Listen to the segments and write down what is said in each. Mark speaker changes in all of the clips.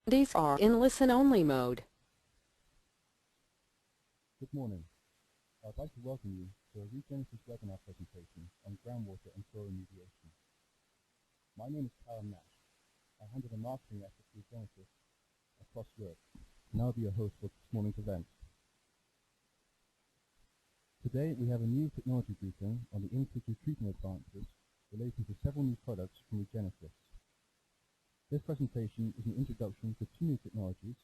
Speaker 1: These are in listen-only mode.
Speaker 2: Good morning. I'd like to welcome you to a Regenesis webinar presentation on groundwater and soil remediation. My name is Karen Nash. I handle the marketing efforts for Regenesis across Europe, and I'll be your host for this morning's event. Today we have a new technology briefing on the in-situ treatment advances relating to several new products from Regenesis. This presentation is an introduction to two new technologies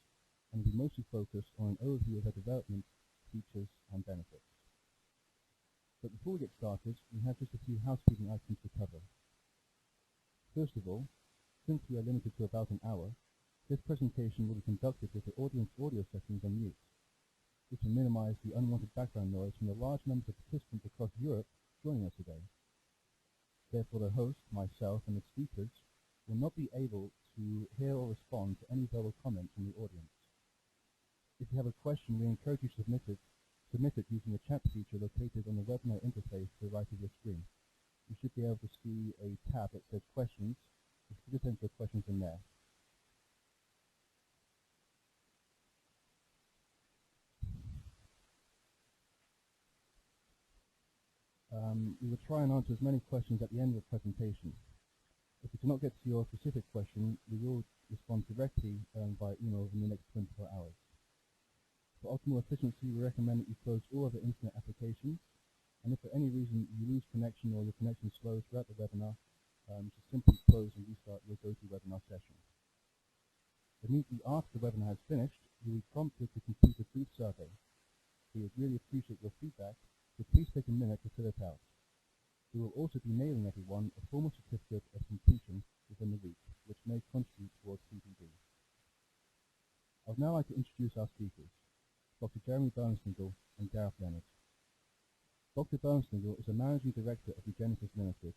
Speaker 2: and will be mostly focused on an overview of their development, features and benefits. But before we get started, we have just a few housekeeping items to cover. First of all, since we are limited to about an hour, this presentation will be conducted with the audience audio settings on mute. This will minimize the unwanted background noise from the large numbers of participants across Europe joining us today. Therefore, the host, myself and the speakers will not be able to hear or respond to any verbal comments from the audience. If you have a question, we encourage you to submit it using the chat feature located on the webinar interface to the right of your screen. You should be able to see a tab that says questions. Just enter your questions in there. We will try and answer as many questions at the end of the presentation. If we do not get to your specific question, we will respond directly by email within the next 24 hours. For optimal efficiency, we recommend that you close all other internet applications, and if for any reason you lose connection or your connection slows throughout the webinar, just simply close and restart your GoToWebinar session. Immediately after the webinar has finished, you will be prompted to complete a brief survey. We would really appreciate your feedback, so please take a minute to fill it out. We will also be mailing everyone a formal certificate of completion within the week, which may contribute towards CPD. I would now like to introduce our speakers, Dr. Jeremy Bernsingle and Gareth Leonard. Dr. Bernsingle is a Managing Director of Regenesis Limited.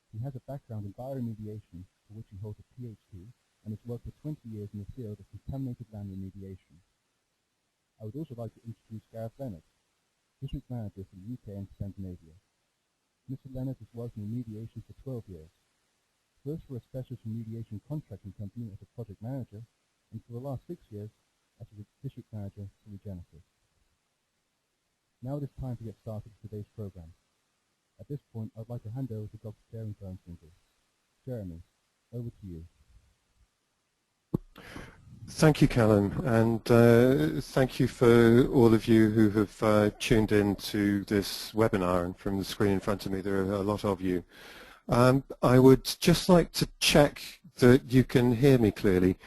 Speaker 2: He has a background in bioremediation, for which he holds a PhD, and has worked for 20 years in the field of contaminated land remediation. I would also like to introduce Gareth Leonard, District Manager for the UK and Scandinavia. Mr. Leonard has worked in remediation for 12 years, first for a specialist remediation contracting company as a project manager, and for the last 6 years as a district manager for Regenesis. Now it is time to get started with today's program. At this point, I'd like to hand over to Dr. Jeremy Bernsingle. Jeremy, over to you.
Speaker 3: Thank you, Callan, and thank you for all of you who have tuned in to this webinar, and from the screen in front of me there are a lot of you. I would just like to check that you can hear me clearly.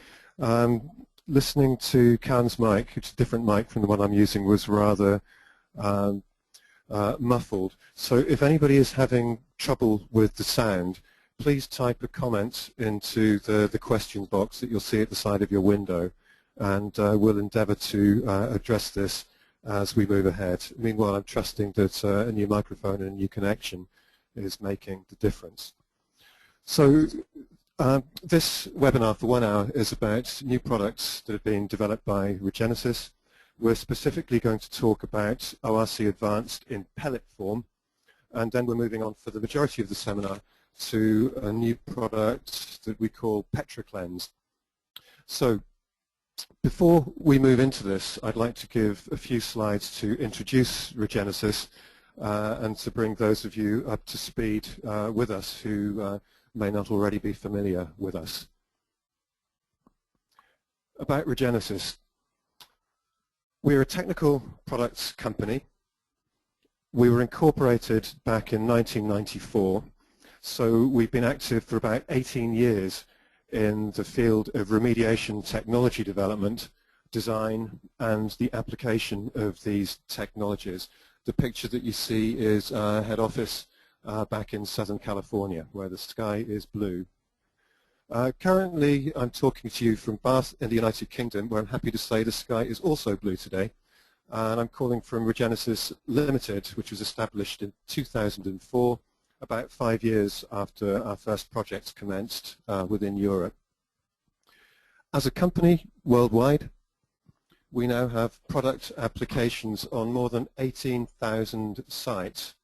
Speaker 3: Listening to Callan's mic, which is a different mic from the one I'm using, was rather muffled. So if anybody is having trouble with the sound, please type a comment into the question box that you'll see at the side of your window, and we'll endeavour to address this as we move ahead. Meanwhile, I'm trusting that a new microphone and a new connection is making the difference. So this webinar for 1 hour is about new products that have been developed by Regenesis. We're specifically going to talk about ORC Advanced in pellet form, and then we're moving on for the majority of the seminar to a new product that we call PetraCleanse. So before we move into this, I'd like to give a few slides to introduce Regenesis and to bring those of you up to speed with us who may not already be familiar with us. About Regenesis. We're a technical products company. We were incorporated back in 1994. So we've been active for about 18 years in the field of remediation technology development, design, and the application of these technologies. The picture that you see is our head office back in Southern California, where the sky is blue. Currently, I'm talking to you from Bath in the United Kingdom, where I'm happy to say the sky is also blue today. And I'm calling from Regenesis Limited, which was established in 2004. About 5 years after our first projects commenced within Europe. As a company worldwide, we now have product applications on more than 18,000 sites.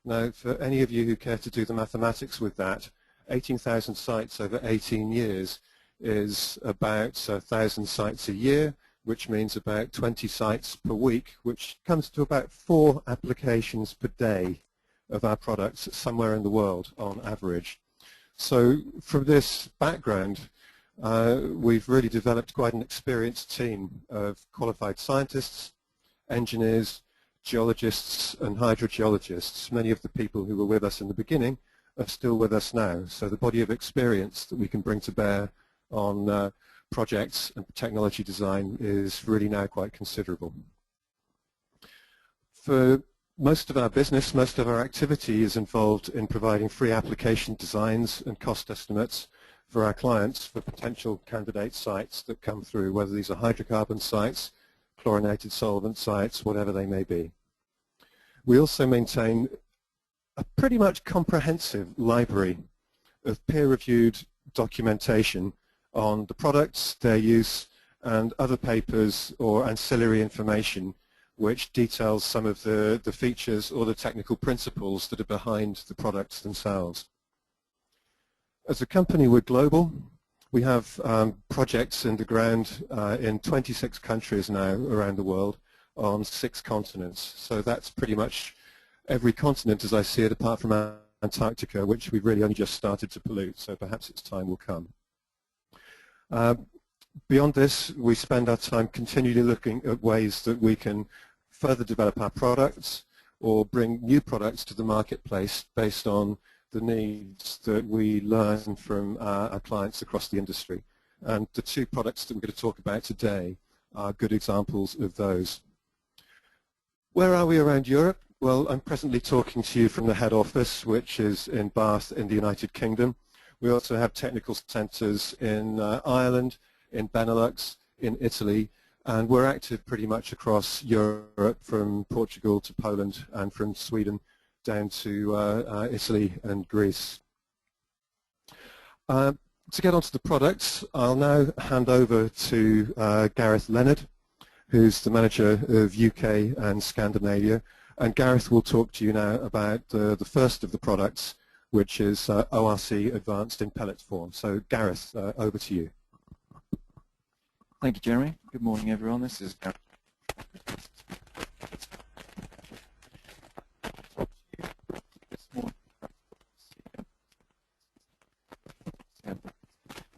Speaker 3: Now, for any of you who care to do the mathematics with that, 18,000 sites over 18 years is about 1,000 sites a year, which means about 20 sites per week, which comes to about 4 applications per day of our products somewhere in the world on average. So from this background, we've really developed quite an experienced team of qualified scientists, engineers, geologists and hydrogeologists. Many of the people who were with us in the beginning are still with us now. So the body of experience that we can bring to bear on projects and technology design is really now quite considerable. For most of our business, most of our activity is involved in providing free application designs and cost estimates for our clients for potential candidate sites that come through, whether these are hydrocarbon sites, chlorinated solvent sites, whatever they may be. We also maintain a pretty much comprehensive library of peer-reviewed documentation on the products, their use, and other papers or ancillary information which details some of the features or the technical principles that are behind the products themselves. As a company, we're global. We have projects in the ground in 26 countries now around the world on 6 continents. So that's pretty much every continent as I see it, apart from Antarctica, which we've really only just started to pollute, so perhaps its time will come. Beyond this, we spend our time continually looking at ways that we can further develop our products or bring new products to the marketplace based on the needs that we learn from our clients across the industry. And the 2 products that we're going to talk about today are good examples of those. Where are we around Europe? Well, I'm presently talking to you from the head office, which is in Bath in the United Kingdom. We also have technical centres in Ireland, in Benelux, in Italy, and we're active pretty much across Europe, from Portugal to Poland and from Sweden down to Italy and Greece. To get onto the products, I'll now hand over to Gareth Leonard, who's the manager of UK and Scandinavia. And Gareth will talk to you now about the first of the products, which is ORC advanced in pellet form. So Gareth, over to you.
Speaker 4: Thank you, Jeremy. Good morning, everyone. This is Gareth.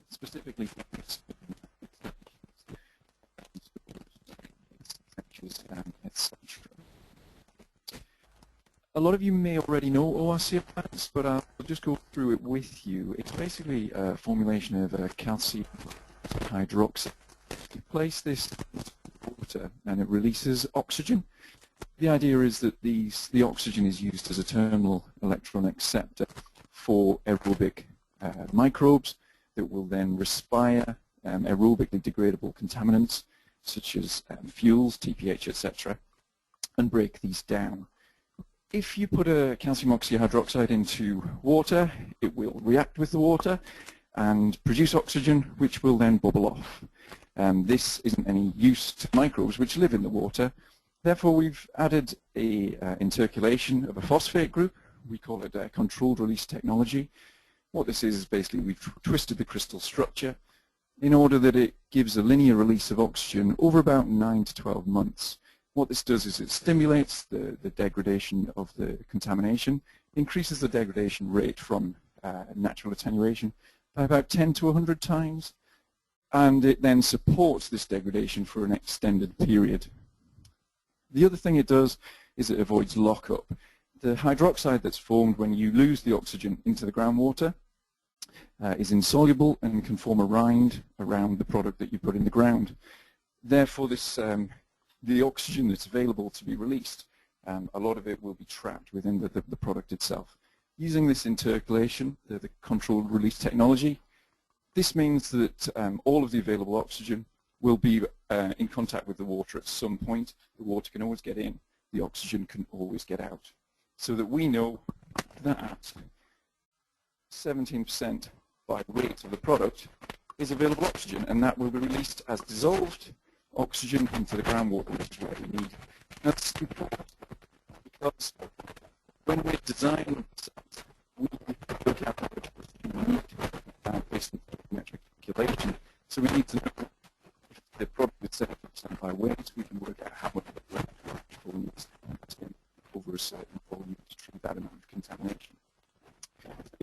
Speaker 4: Specifically for this, a lot of you may already know ORC advanced, but I'll just go through it with you. It's basically a formulation of calcium hydroxide. You place this in water and it releases oxygen. The idea is that the oxygen is used as a terminal electron acceptor for aerobic microbes that will then respire aerobically degradable contaminants such as fuels, TPH, etc., and break these down. If you put a calcium oxyhydroxide into water, it will react with the water and produce oxygen, which will then bubble off. This isn't any use to microbes which live in the water. Therefore, we've added a intercalation of a phosphate group. We call it controlled release technology. What this is basically we've twisted the crystal structure in order that it gives a linear release of oxygen over about 9 to 12 months. What this does is it stimulates the degradation of the contamination, increases the degradation rate from natural attenuation by about 10 to 100 times, and it then supports this degradation for an extended period. The other thing it does is it avoids lockup. The hydroxide that's formed when you lose the oxygen into the groundwater is insoluble and can form a rind around the product that you put in the ground. Therefore, the oxygen that's available to be released, a lot of it will be trapped within the product itself. Using this intercalation, the controlled release technology, this means that all of the available oxygen will be in contact with the water at some point. The water can always get in, the oxygen can always get out. So that we know that 17% by weight of the product is available oxygen, and that will be released as dissolved oxygen into the groundwater, which is what we need. That's important because when we're designing sites, we look at how much oxygen we need based on metric calculation. So we need to know if the product is 70% by weight, we can work out how much of the electrical needs to over a certain volume to treat that amount of contamination.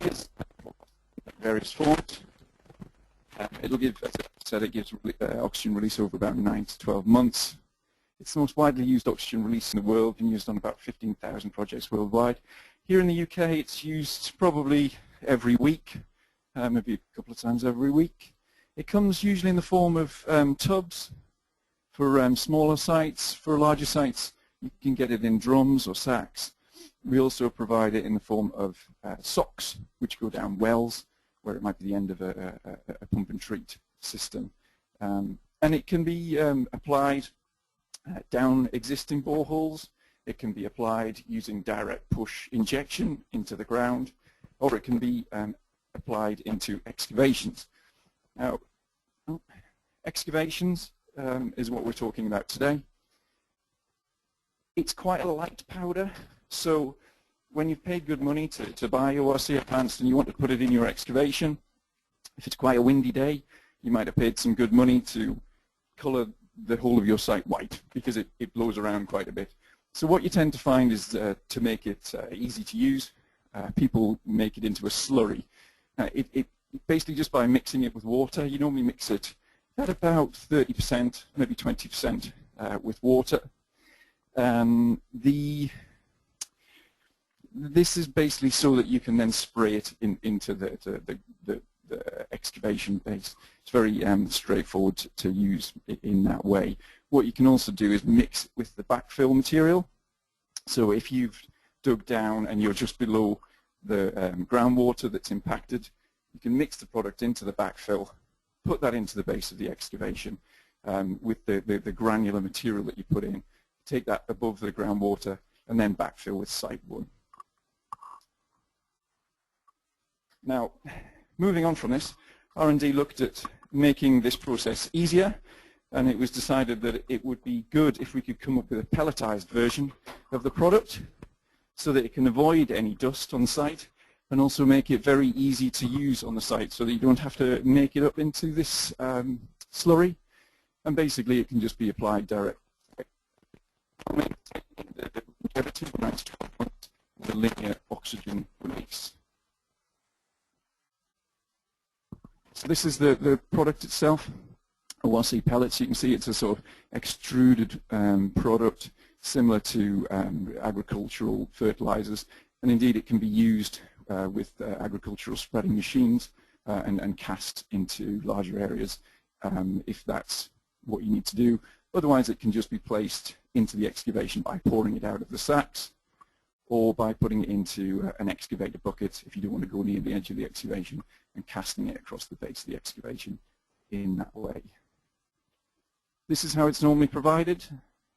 Speaker 4: Here's various forms. It'll give, as I said, it gives oxygen release over about 9 to 12 months. It's the most widely used oxygen release in the world, been used on about 15,000 projects worldwide. Here in the UK, it's used probably every week, maybe a couple of times every week. It comes usually in the form of tubs for smaller sites. For larger sites, you can get it in drums or sacks. We also provide it in the form of socks, which go down wells, where it might be the end of a pump and treat system. And it can be applied down existing boreholes. It can be applied using direct push injection into the ground, or it can be applied into excavations. Now, excavations is what we're talking about today. It's quite a light powder, so when you've paid good money to buy ORC Advanced and you want to put it in your excavation, if it's quite a windy day, you might have paid some good money to colour the whole of your site white because it blows around quite a bit. So what you tend to find is to make it easy to use, people make it into a slurry. It basically just by mixing it with water, you normally mix it at about 30%, maybe 20% with water. This is basically so that you can then spray it into the excavation base. It's very straightforward to use in that way. What you can also do is mix it with the backfill material. So if you've dug down and you're just below the groundwater that's impacted, you can mix the product into the backfill, put that into the base of the excavation with the granular material that you put in, take that above the groundwater, and then backfill with Site 1. Now, moving on from this, R&D looked at making this process easier, and it was decided that it would be good if we could come up with a pelletized version of the product so that it can avoid any dust on site and also make it very easy to use on the site so that you don't have to make it up into this slurry, and basically it can just be applied directly. The linear oxygen release. So this is the product itself, ORC pellets. You can see it's a sort of extruded product similar to agricultural fertilizers, and indeed it can be used with agricultural spreading machines and cast into larger areas if that's what you need to do. Otherwise it can just be placed into the excavation by pouring it out of the sacks or by putting it into an excavator bucket if you don't want to go near the edge of the excavation and casting it across the base of the excavation in that way. This is how it's normally provided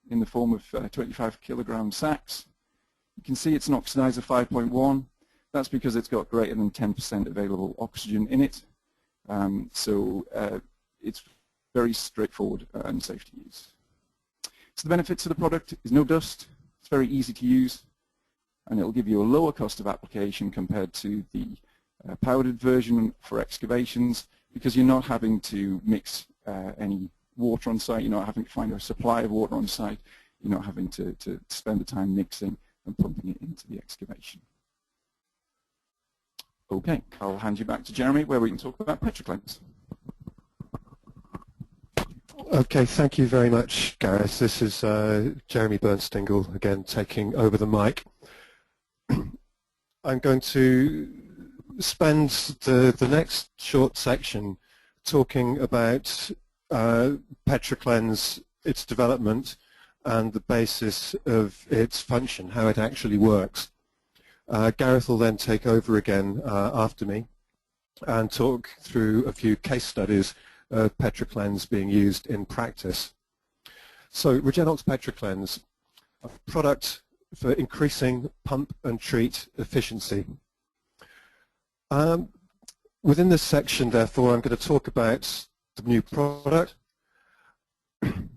Speaker 4: in the form of 25 kilogram sacks. You can see it's an oxidizer 5.1. That's because it's got greater than 10% available oxygen in it. It's very straightforward and safe to use. So the benefits of the product is no dust, it's very easy to use, and it will give you a lower cost of application compared to the powdered version for excavations, because you're not having to mix any water on site, you're not having to find a supply of water on site, you're not having to spend the time mixing and pumping it into the excavation. Okay, I'll hand you back to Jeremy where we can talk about PetraCleanse.
Speaker 3: Okay, thank you very much, Gareth. This is Jeremy Bernstingle again taking over the mic. I'm going to spend the next short section talking about PetraCleanse, its development, and the basis of its function, how it actually works. Gareth will then take over again after me and talk through a few case studies of PetraCleanse being used in practice. So Regenox PetraCleanse, a product for increasing pump and treat efficiency. Within this section, therefore, I'm going to talk about the new product. I'm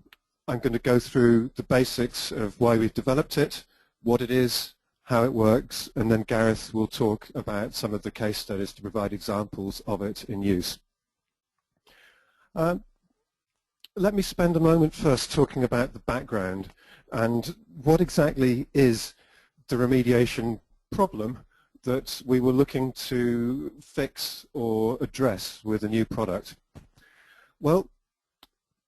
Speaker 3: going to go through the basics of why we've developed it, what it is, how it works, and then Gareth will talk about some of the case studies to provide examples of it in use. Um, Let me spend a moment first talking about the background and what exactly is the remediation problem that we were looking to fix or address with a new product. Well,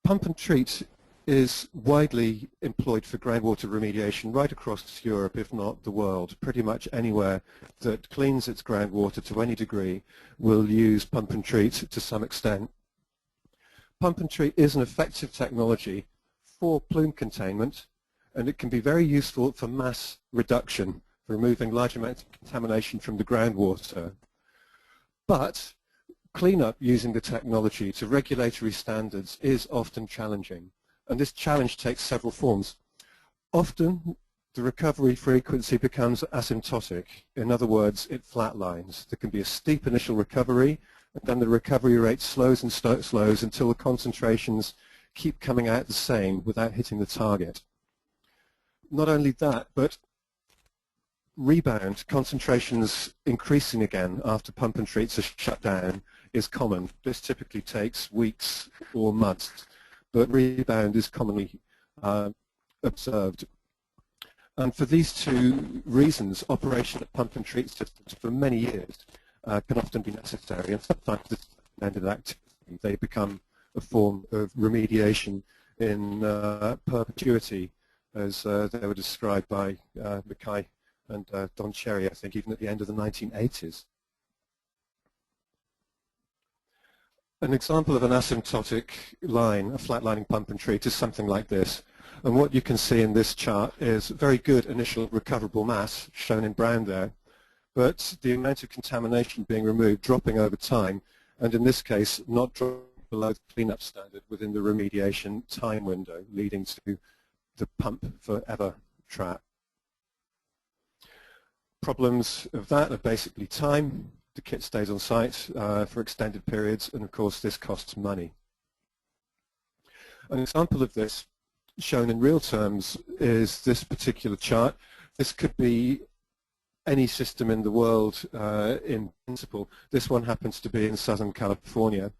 Speaker 3: pump and treat is widely employed for groundwater remediation right across Europe, if not the world. Pretty much anywhere that cleans its groundwater to any degree will use pump and treat to some extent. Pump and treat is an effective technology for plume containment, and it can be very useful for mass reduction, for removing large amounts of contamination from the groundwater. But cleanup using the technology to regulatory standards is often challenging, and this challenge takes several forms. Often the recovery frequency becomes asymptotic. In other words, it flatlines. There can be a steep initial recovery, and then the recovery rate slows and slows until the concentrations keep coming out the same without hitting the target. Not only that, but rebound, concentrations increasing again after pump and treats are shut down, is common. This typically takes weeks or months, but rebound is commonly observed. And for these two reasons, operation of pump and treat systems for many years can often be necessary, and sometimes this is an ended activity. They become a form of remediation in perpetuity, as they were described by Mackay and Don Cherry, I think, even at the end of the 1980s. An example of an asymptotic line, a flatlining pump and treat, is something like this. And what you can see in this chart is very good initial recoverable mass, shown in brown there, but the amount of contamination being removed dropping over time, and in this case not dropping below the cleanup standard within the remediation time window, leading to the pump forever trap. Problems of that are basically time. The kit stays on site for extended periods, and of course this costs money. An example of this shown in real terms is this particular chart. This could be any system in the world in principle. This one happens to be in Southern California,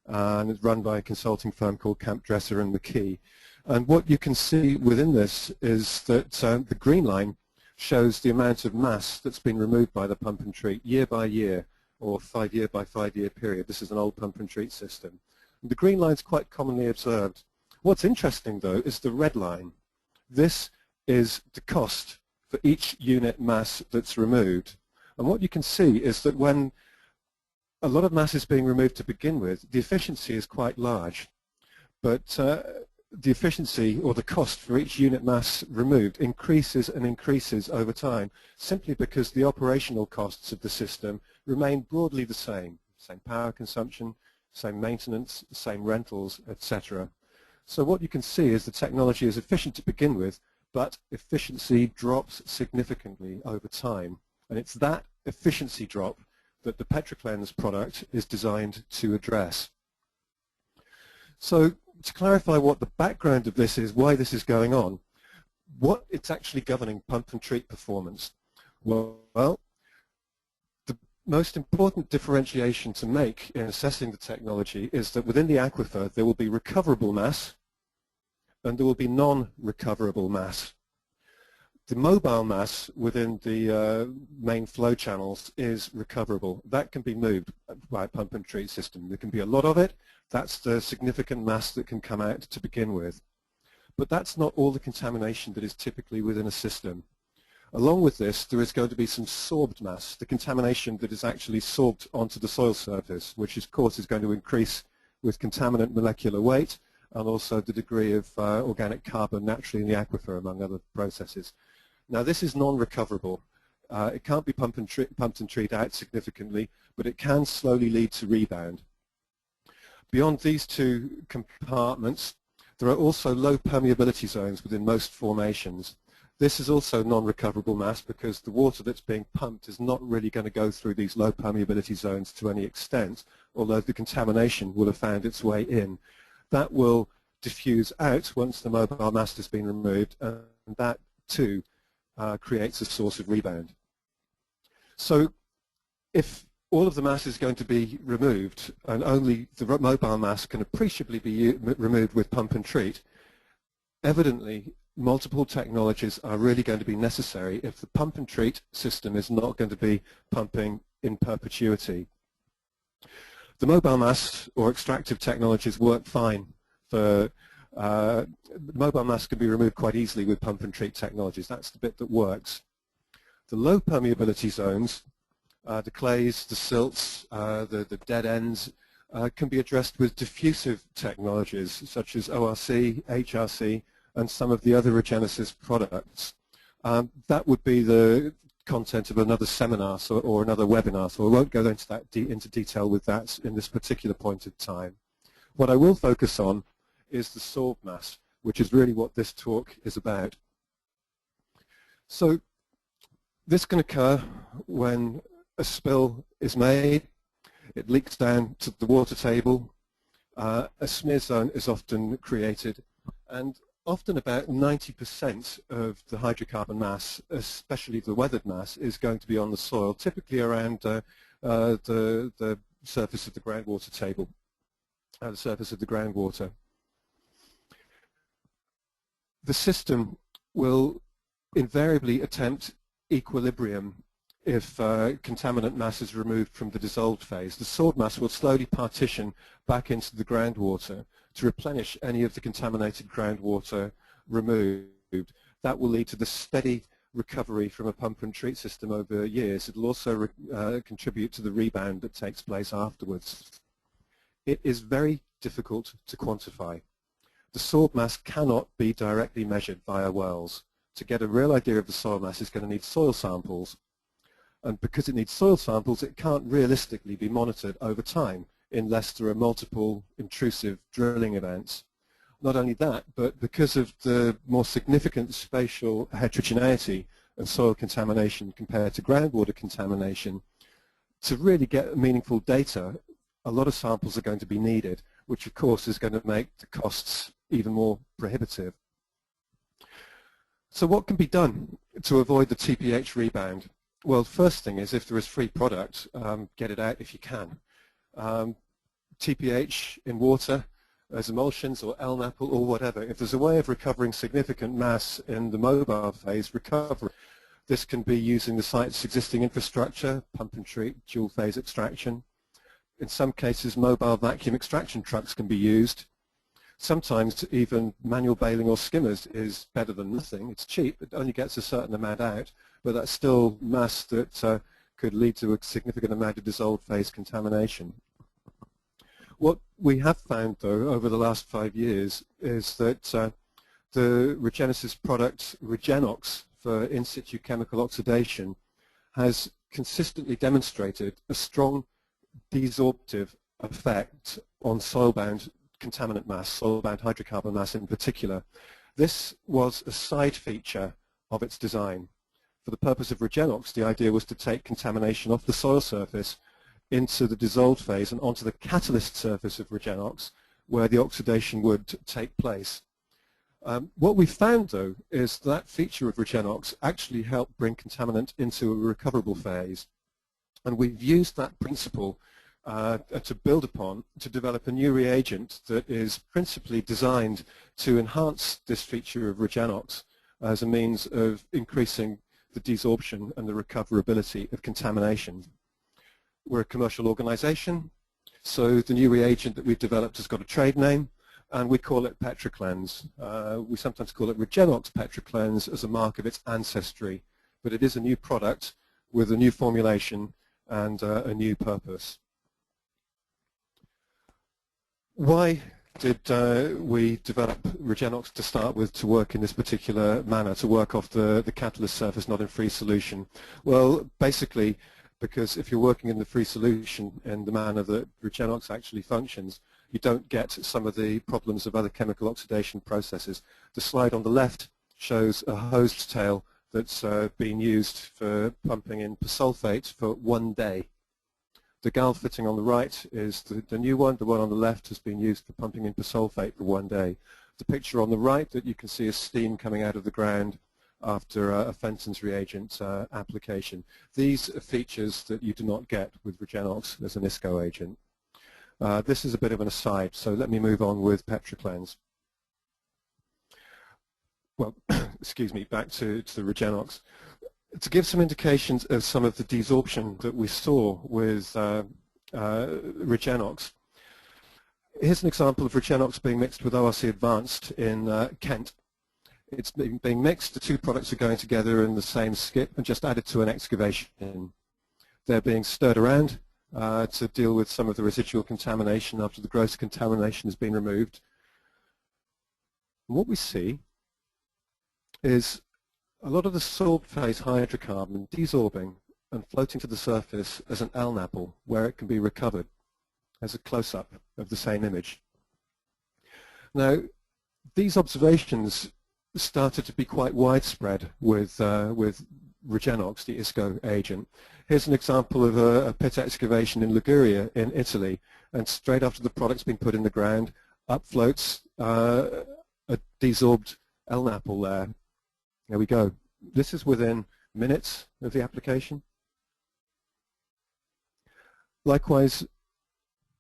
Speaker 3: and it's run by a consulting firm called Camp Dresser and McKee. And what you can see within this is that the green line shows the amount of mass that's been removed by the pump and treat year by year, or 5 year by 5 year period. This is an old pump and treat system. And the green line is quite commonly observed. What's interesting though is the red line. This is the cost for each unit mass that's removed. And what you can see is that when a lot of mass is being removed to begin with, the efficiency is quite large. But the efficiency or the cost for each unit mass removed increases and increases over time, simply because the operational costs of the system remain broadly the same power consumption, same maintenance, same rentals, etc. So what you can see is the technology is efficient to begin with, but efficiency drops significantly over time. And it's that efficiency drop that the PetroCleanse product is designed to address. So to clarify what the background of this is, why this is going on, what it's actually governing pump and treat performance. Well, the most important differentiation to make in assessing the technology is that within the aquifer there will be recoverable mass and there will be non-recoverable mass. The mobile mass within the main flow channels is recoverable. That can be moved by a pump and treat system. There can be a lot of it. That's the significant mass that can come out to begin with. But that's not all the contamination that is typically within a system. Along with this, there is going to be some sorbed mass, the contamination that is actually sorbed onto the soil surface, which of course is going to increase with contaminant molecular weight and also the degree of organic carbon naturally in the aquifer, among other processes. Now this is non-recoverable. It can't be pumped and treat out significantly, but it can slowly lead to rebound. Beyond these two compartments, there are also low permeability zones within most formations. This is also non-recoverable mass because the water that's being pumped is not really going to go through these low permeability zones to any extent, although the contamination will have found its way in. That will diffuse out once the mobile mass has been removed, and that too creates a source of rebound. So if all of the mass is going to be removed, and only the mobile mass can appreciably be removed with pump and treat. Evidently, multiple technologies are really going to be necessary if the pump and treat system is not going to be pumping in perpetuity. The mobile mass or extractive technologies work fine for mobile mass can be removed quite easily with pump and treat technologies. That's the bit that works. The low permeability zones, the clays, the silts, the dead ends, can be addressed with diffusive technologies such as ORC, HRC, and some of the other Regenesis products. That would be the content of another seminar or another webinar, so I won't go into detail with that in this particular point of time. What I will focus on is the sorbed mass, which is really what this talk is about. So this can occur when a spill is made, it leaks down to the water table, a smear zone is often created, and often about 90% of the hydrocarbon mass, especially the weathered mass, is going to be on the soil, typically around the surface of the groundwater table, the surface of the groundwater. The system will invariably attempt equilibrium if contaminant mass is removed from the dissolved phase. The sorbed mass will slowly partition back into the groundwater to replenish any of the contaminated groundwater removed. That will lead to the steady recovery from a pump and treat system over years. It will also contribute to the rebound that takes place afterwards. It is very difficult to quantify. The sorbed mass cannot be directly measured via wells. To get a real idea of the soil mass, it's going to need soil samples. And because it needs soil samples, it can't realistically be monitored over time unless there are multiple intrusive drilling events. Not only that, but because of the more significant spatial heterogeneity of soil contamination compared to groundwater contamination, to really get meaningful data, a lot of samples are going to be needed, which of course is going to make the costs even more prohibitive. So what can be done to avoid the TPH rebound? Well, first thing is, if there is free product, get it out if you can. TPH in water as emulsions or LNAP or whatever, if there's a way of recovering significant mass in the mobile phase, recover. This can be using the site's existing infrastructure, pump and treat, dual phase extraction. In some cases, mobile vacuum extraction trucks can be used. Sometimes even manual baling or skimmers is better than nothing. It's cheap, it only gets a certain amount out, but that's still mass that could lead to a significant amount of dissolved phase contamination. What we have found, though, over the last 5 years is that the Regenesis product, Regenox, for in situ chemical oxidation, has consistently demonstrated a strong desorptive effect on soil-bound contaminant mass, soil-bound hydrocarbon mass in particular. This was a side feature of its design. For the purpose of Regenox, the idea was to take contamination off the soil surface into the dissolved phase and onto the catalyst surface of Regenox, where the oxidation would take place. What we found, though, is that feature of Regenox actually helped bring contaminant into a recoverable phase. And we've used that principle to build upon to develop a new reagent that is principally designed to enhance this feature of Regenox as a means of increasing the desorption and the recoverability of contamination. We're a commercial organization, so the new reagent that we've developed has got a trade name, and we call it Petrocleanse. We sometimes call it Regenox Petrocleanse as a mark of its ancestry, but it is a new product with a new formulation and a new purpose. Why did we develop Regenox to start with to work in this particular manner, to work off the catalyst surface, not in free solution? Well, basically, because if you're working in the free solution in the manner that Regenox actually functions, you don't get some of the problems of other chemical oxidation processes. The slide on the left shows a hosed tail that's been used for pumping in persulfate for 1 day. The galv fitting on the right is the new one. The one on the left has been used for pumping in persulfate for 1 day. The picture on the right that you can see is steam coming out of the ground after a Fenton's reagent application. These are features that you do not get with Regenox as an ISCO agent. This is a bit of an aside, so let me move on with PetraCleanse. Well, excuse me, back to the Regenox. To give some indications of some of the desorption that we saw with Regenox, here's an example of Regenox being mixed with ORC Advanced in Kent. It's being mixed, the two products are going together in the same skip and just added to an excavation. They're being stirred around to deal with some of the residual contamination after the gross contamination has been removed. And what we see is a lot of the sorbed phase hydrocarbon desorbing and floating to the surface as an LNAPL where it can be recovered as a close-up of the same image. Now, these observations started to be quite widespread with Regenox, the ISCO agent. Here's an example of a pit excavation in Liguria in Italy, and straight after the product's been put in the ground, up floats a desorbed LNAPL there. There we go. This is within minutes of the application. Likewise,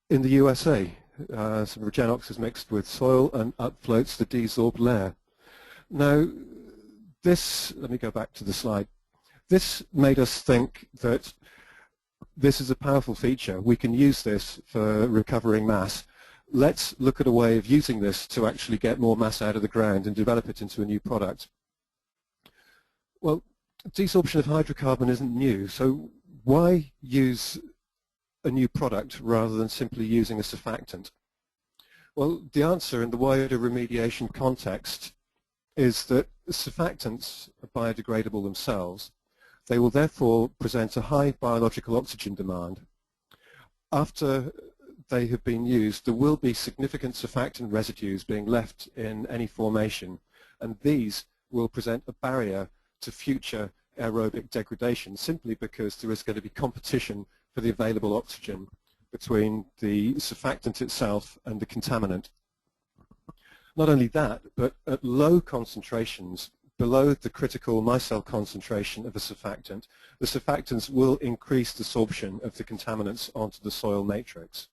Speaker 3: in the USA, some Regenox is mixed with soil and up floats the desorbed layer. Now, this, let me go back to the slide. This made us think that this is a powerful feature. We can use this for recovering mass. Let's look at a way of using this to actually get more mass out of the ground and develop it into a new product. Well, desorption of hydrocarbon isn't new, so why use a new product rather than simply using a surfactant? Well, the answer in the wider remediation context is that surfactants are biodegradable themselves. They will therefore present a high biological oxygen demand. After they have been used, there will be significant surfactant residues being left in any formation, and these will present a barrier to future aerobic degradation simply because there is going to be competition for the available oxygen between the surfactant itself and the contaminant. Not only that, but at low concentrations, below the critical micelle concentration of a surfactant, the surfactants will increase the sorption of the contaminants onto the soil matrix.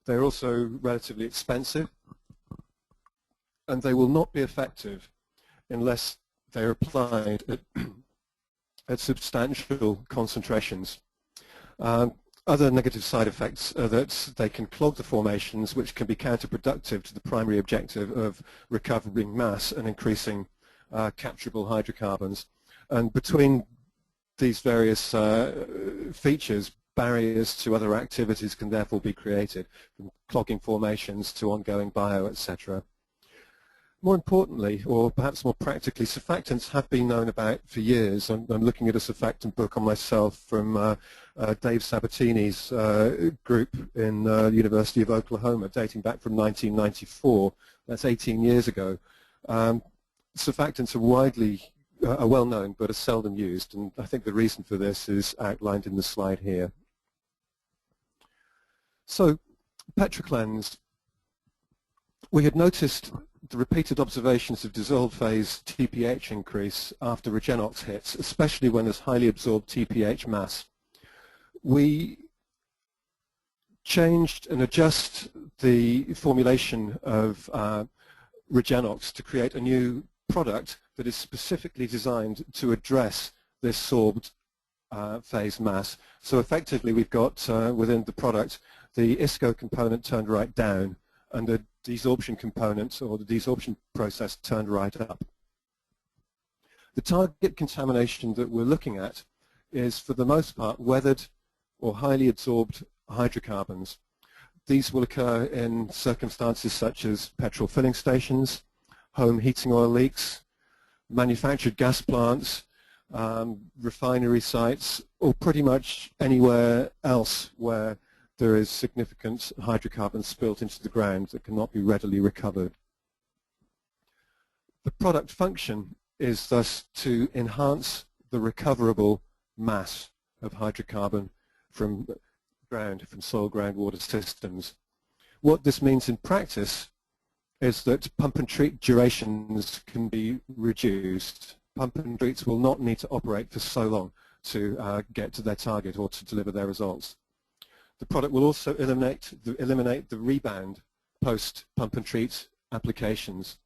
Speaker 3: They're also relatively expensive, and they will not be effective unless they're applied at substantial concentrations. Other negative side effects are that they can clog the formations, which can be counterproductive to the primary objective of recovering mass and increasing capturable hydrocarbons. And between these various features, barriers to other activities can therefore be created, from clogging formations to ongoing bio, etc. More importantly, or perhaps more practically, surfactants have been known about for years. I'm looking at a surfactant book on myself from Dave Sabatini's group in the University of Oklahoma, dating back from 1994. That's 18 years ago. Surfactants are well known, but are seldom used, and I think the reason for this is outlined in the slide here. So, PetraCleanse, we had noticed the repeated observations of dissolved phase TPH increase after Regenox hits, especially when there's highly absorbed TPH mass. We changed and adjust the formulation of Regenox to create a new product that is specifically designed to address this sorbed phase mass. So effectively we've got within the product the ISCO component turned right down and the desorption component or the desorption process turned right up. The target contamination that we're looking at is for the most part weathered or highly absorbed hydrocarbons. These will occur in circumstances such as petrol filling stations, home heating oil leaks, manufactured gas plants, refinery sites, or pretty much anywhere else where there is significant hydrocarbons spilt into the ground that cannot be readily recovered. The product function is thus to enhance the recoverable mass of hydrocarbon from ground, from soil groundwater systems. What this means in practice is that pump and treat durations can be reduced. Pump and treats will not need to operate for so long to get to their target or to deliver their results. The product will also eliminate the rebound post pump and treat applications.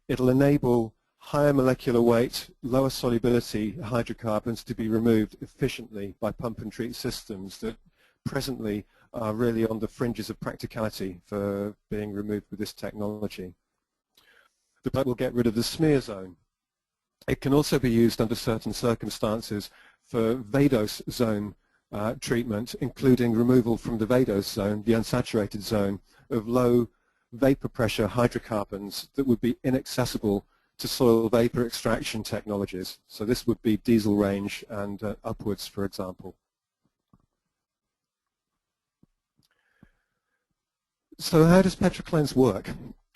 Speaker 3: It'll enable higher molecular weight, lower solubility hydrocarbons to be removed efficiently by pump and treat systems that presently are really on the fringes of practicality for being removed with this technology. The product will get rid of the smear zone. It can also be used under certain circumstances for vadose zone treatment, including removal from the vadose zone, the unsaturated zone, of low vapor pressure hydrocarbons that would be inaccessible to soil vapor extraction technologies. So this would be diesel range and upwards, for example. So how does PetroCleanse work?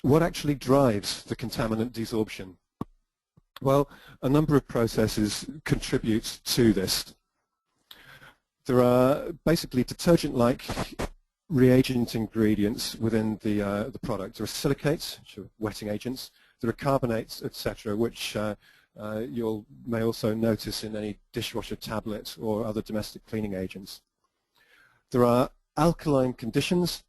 Speaker 3: What actually drives the contaminant desorption? Well, a number of processes contribute to this. There are basically detergent-like reagent ingredients within the product. There are silicates, which are wetting agents. There are carbonates, etc., which you may also notice in any dishwasher tablet or other domestic cleaning agents. There are alkaline conditions,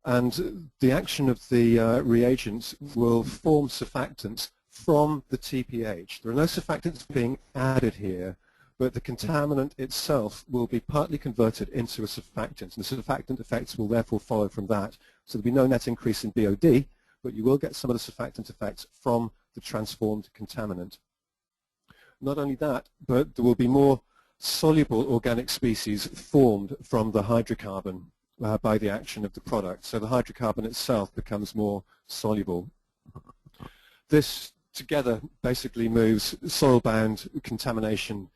Speaker 3: and the action of the reagents will form surfactants from the TPH. There are no surfactants being added here, but the contaminant itself will be partly converted into a surfactant, and the surfactant effects will therefore follow from that. So there'll be no net increase in BOD, but you will get some of the surfactant effects from the transformed contaminant. Not only that, but there will be more soluble organic species formed from the hydrocarbon by the action of the product. So the hydrocarbon itself becomes more soluble. This together basically moves soil-bound contamination,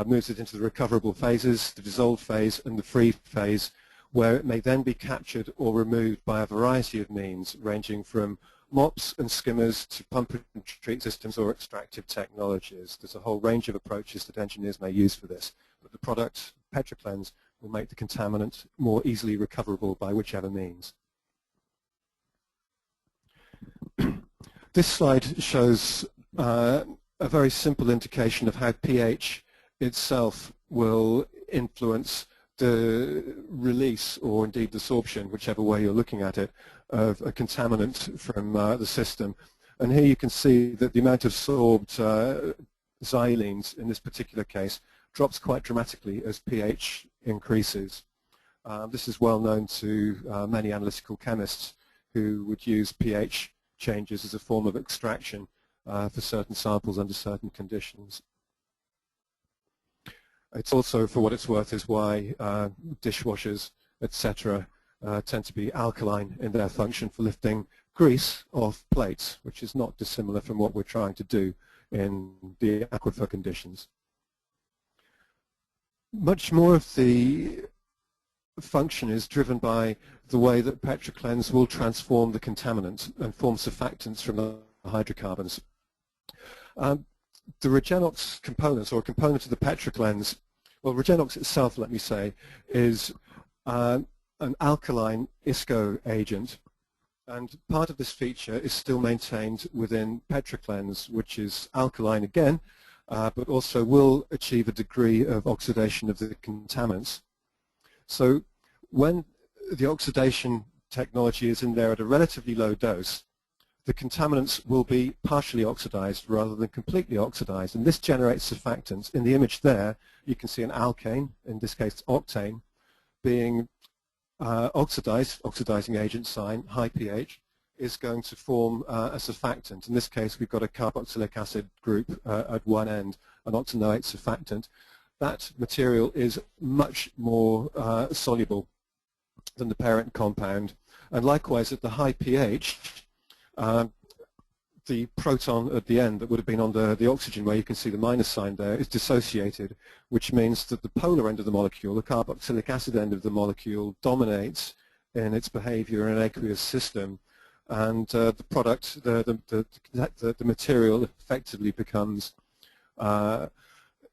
Speaker 3: moves it into the recoverable phases, the dissolved phase and the free phase, where it may then be captured or removed by a variety of means, ranging from mops and skimmers to pump and treat systems or extractive technologies. There's a whole range of approaches that engineers may use for this, but the product, PetroCleanse, will make the contaminant more easily recoverable by whichever means. This slide shows a very simple indication of how pH itself will influence the release or indeed absorption, whichever way you're looking at it, of a contaminant from the system. And here you can see that the amount of sorbed xylenes in this particular case drops quite dramatically as pH increases. This is well known to many analytical chemists who would use pH changes as a form of extraction for certain samples under certain conditions. It's also, for what it's worth, is why dishwashers, etc., tend to be alkaline in their function for lifting grease off plates, which is not dissimilar from what we're trying to do in the aquifer conditions. Much more of the function is driven by the way that PetroCleanse will transform the contaminant and form surfactants from the hydrocarbons. The Regenox components, or a component of the PetroCleanse, well, Regenox itself, let me say, is an alkaline ISCO agent, and part of this feature is still maintained within PetroCleanse, which is alkaline again, but also will achieve a degree of oxidation of the contaminants. So when the oxidation technology is in there at a relatively low dose, the contaminants will be partially oxidized rather than completely oxidized, and this generates surfactants. In the image there, you can see an alkane, in this case octane, being oxidizing agent sign, high pH, is going to form a surfactant. In this case, we've got a carboxylic acid group at one end, an octanoate surfactant. That material is much more soluble than the parent compound, and likewise at the high pH, the proton at the end that would have been on the oxygen, where you can see the minus sign there, is dissociated, which means that the polar end of the molecule, the carboxylic acid end of the molecule, dominates in its behavior in an aqueous system, and the product, the material effectively becomes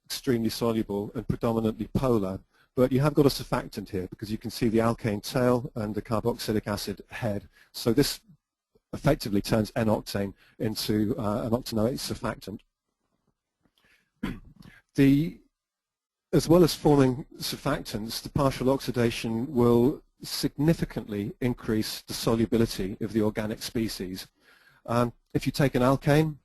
Speaker 3: extremely soluble and predominantly polar. But you have got a surfactant here because you can see the alkane tail and the carboxylic acid head. So this effectively turns N-octane into an octanoate surfactant. As well as forming surfactants, the partial oxidation will significantly increase the solubility of the organic species. If you take an alkane,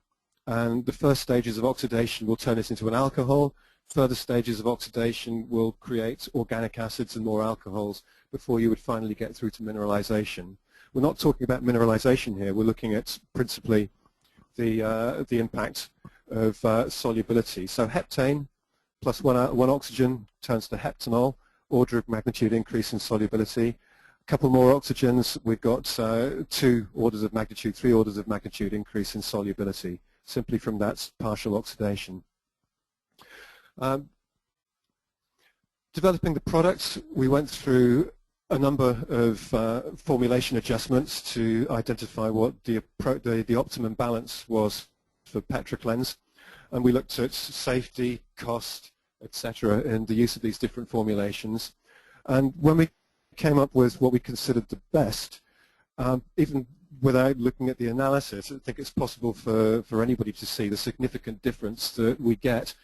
Speaker 3: and the first stages of oxidation will turn it into an alcohol, further stages of oxidation will create organic acids and more alcohols before you would finally get through to mineralization. We're not talking about mineralization here, we're looking at principally the impact of solubility. So heptane plus one oxygen turns to heptanol, order of magnitude increase in solubility. A couple more oxygens, we've got 2 orders of magnitude, 3 orders of magnitude increase in solubility, simply from that partial oxidation. Developing the product, we went through a number of formulation adjustments to identify what the optimum balance was for Petroclens, and we looked at safety, cost, etc. in the use of these different formulations. And when we came up with what we considered the best, even without looking at the analysis, I think it's possible for anybody to see the significant difference that we get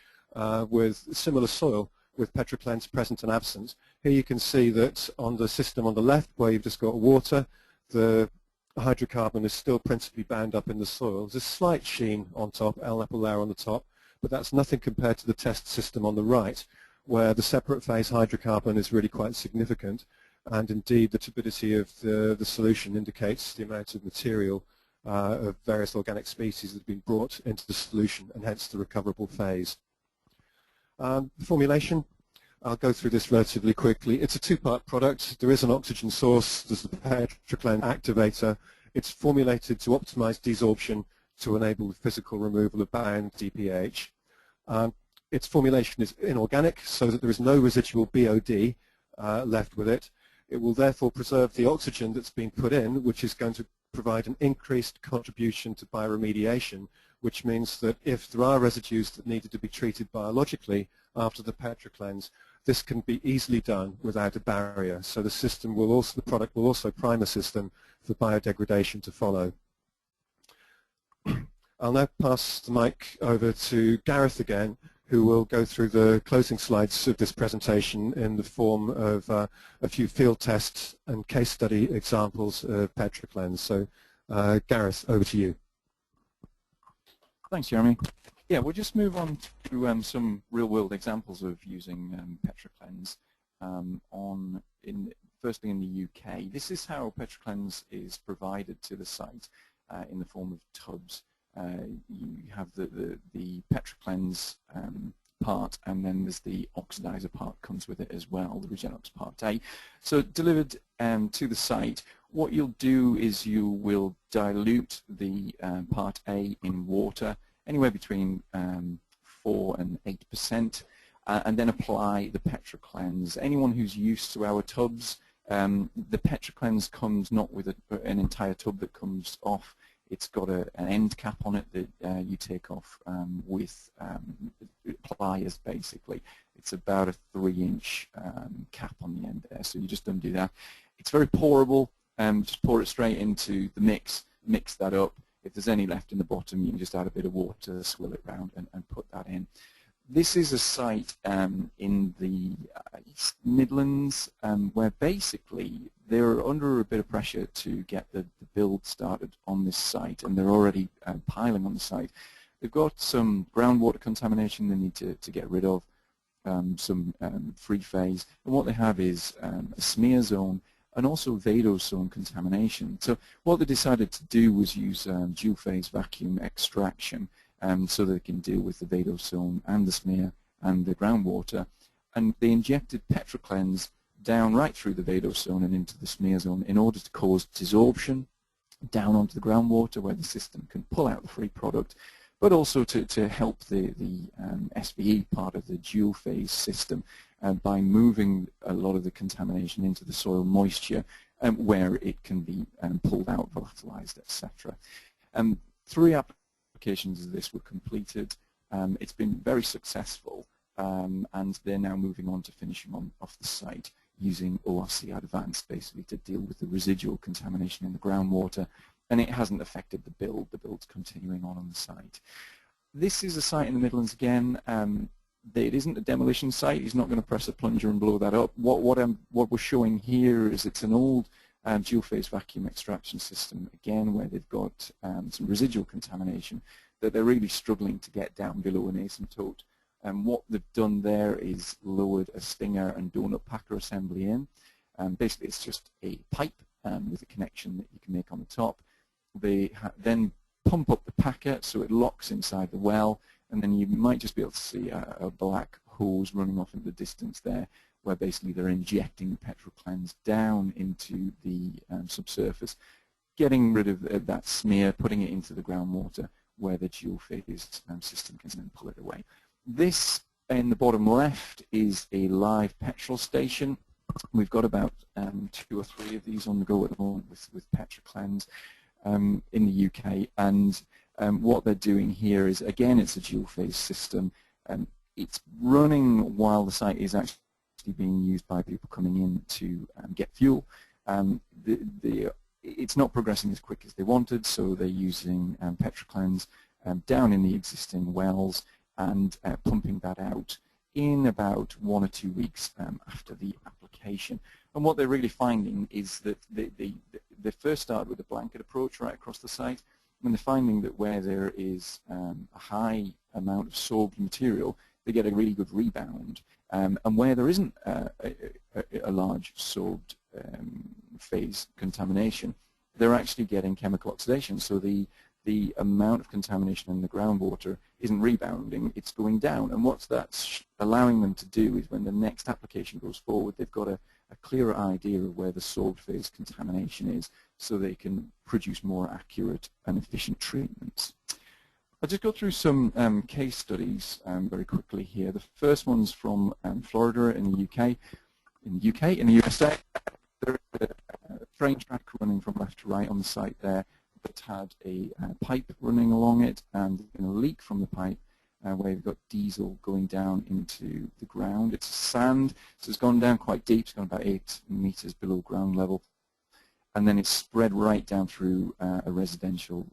Speaker 3: with similar soil with Petroclens present and absent. Here you can see that on the system on the left, where you've just got water, the hydrocarbon is still principally bound up in the soil. There's a slight sheen on top, L-apple layer on the top, but that's nothing compared to the test system on the right, where the separate phase hydrocarbon is really quite significant, and indeed the turbidity of the solution indicates the amount of material of various organic species that have been brought into the solution, and hence the recoverable phase. The formulation, I'll go through this relatively quickly. It's a 2-part product. There is an oxygen source, there's the Petroclens activator. It's formulated to optimize desorption to enable the physical removal of bound DPH. Its formulation is inorganic, so that there is no residual BOD left with it. It will therefore preserve the oxygen that's been put in, which is going to provide an increased contribution to bioremediation, which means that if there are residues that needed to be treated biologically after the Petroclens, this can be easily done without a barrier. So the system will also, the product will also prime the system for biodegradation to follow. I'll now pass the mic over to Gareth again, who will go through the closing slides of this presentation in the form of a few field tests and case study examples of Petroclens. So Gareth, over to you.
Speaker 4: Thanks, Jeremy. Yeah, we'll just move on to some real-world examples of using Petroclens firstly in the UK. This is how Petroclens is provided to the site in the form of tubs. You have the Petroclens part, and then there's the oxidizer part comes with it as well, the Regenox Part A. So delivered to the site, what you'll do is you will dilute the Part A in water, anywhere between 4 and 8%, and then apply the Petroclens. Anyone who's used to our tubs, the Petroclens comes not with an entire tub that comes off. It's got an end cap on it that you take off with pliers, basically. It's about a 3-inch cap on the end there, so you just undo that. It's very pourable. Just pour it straight into the mix that up. If there's any left in the bottom, you can just add a bit of water, swill it round, and put that in. This is a site in the East Midlands where basically they're under a bit of pressure to get the build started on this site, and they're already piling on the site. They've got some groundwater contamination they need to get rid of, some free phase, and what they have is a smear zone and also vadose zone contamination. So what they decided to do was use dual phase vacuum extraction so they can deal with the vadose zone and the smear and the groundwater. And they injected Petroclens down right through the vadose zone and into the smear zone in order to cause desorption down onto the groundwater where the system can pull out the free product, but also to help the SVE part of the dual phase system by moving a lot of the contamination into the soil moisture where it can be pulled out, volatilized, etc. 3 applications of this were completed. It's been very successful, and they're now moving on to finishing off the site using ORC Advanced basically to deal with the residual contamination in the groundwater and it hasn't affected the build. The build's continuing on the site. This is a site in the Midlands again. It isn't a demolition site. He's not going to press a plunger and blow that up. What we're showing here is it's an old dual-phase vacuum extraction system, again, where they've got some residual contamination that they're really struggling to get down below an asymptote. And what they've done there is lowered a stinger and donut packer assembly in. Basically, it's just a pipe with a connection that you can make on the top. They then pump up the packer so it locks inside the well, and then you might just be able to see a black hose running off in the distance there, where basically they're injecting the petrol cleanse down into the subsurface, getting rid of that smear, putting it into the groundwater, where the dual-phase system can then pull it away. This, in the bottom left, is a live petrol station. We've got about 2 or 3 of these on the go at the moment with Petrocleanse in the UK, and what they're doing here is, again, it's a dual-phase system. It's running while the site is actually being used by people coming in to get fuel. It's not progressing as quick as they wanted, so they're using Petrocleanse down in the existing wells and pumping that out in about 1 or 2 weeks after the application. And what they're really finding is that they first started with a blanket approach right across the site, and they're finding that where there is a high amount of sorbed material, they get a really good rebound. And where there isn't a large sorbed phase contamination, they're actually getting chemical oxidation. So the amount of contamination in the groundwater isn't rebounding, it's going down. And what that's allowing them to do is, when the next application goes forward, they've got a clearer idea of where the sorbed phase contamination is, so they can produce more accurate and efficient treatments. I'll just go through some case studies very quickly here. The first one's from Florida in the UK. In the USA, there is a train track running from left to right on the site there that had a pipe running along it, and there's been a leak from the pipe where you've got diesel going down into the ground. It's sand, so it's gone down quite deep. It's gone about 8 meters below ground level, and then it's spread right down through a residential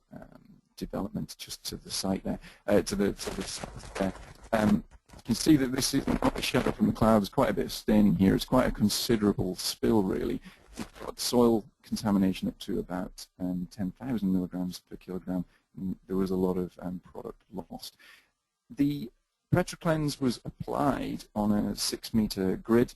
Speaker 4: development just to the site there, to the south there. You can see that this is not a shadow from the cloud. There's quite a bit of staining here. It's quite a considerable spill, really. We've got soil contamination up to about 10,000 milligrams per kilogram. There was a lot of product lost. The Petrocleanse was applied on a 6-meter grid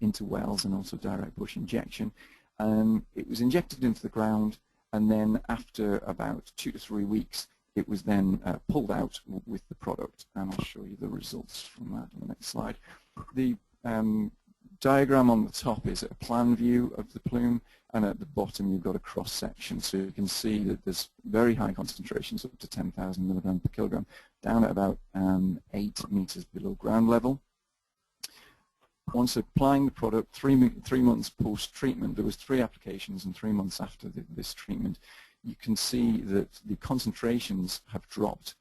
Speaker 4: into wells and also direct bush injection. It was injected into the ground, and then after about 2 to 3 weeks, it was then pulled out with the product, and I'll show you the results from that on the next slide. The diagram on the top is a plan view of the plume, and at the bottom you've got a cross section, so you can see that there's very high concentrations up to 10,000 milligrams per kilogram, down at about 8 meters below ground level. Once applying the product, 3 months post-treatment, there was 3 applications, and 3 months after this treatment, you can see that the concentrations have dropped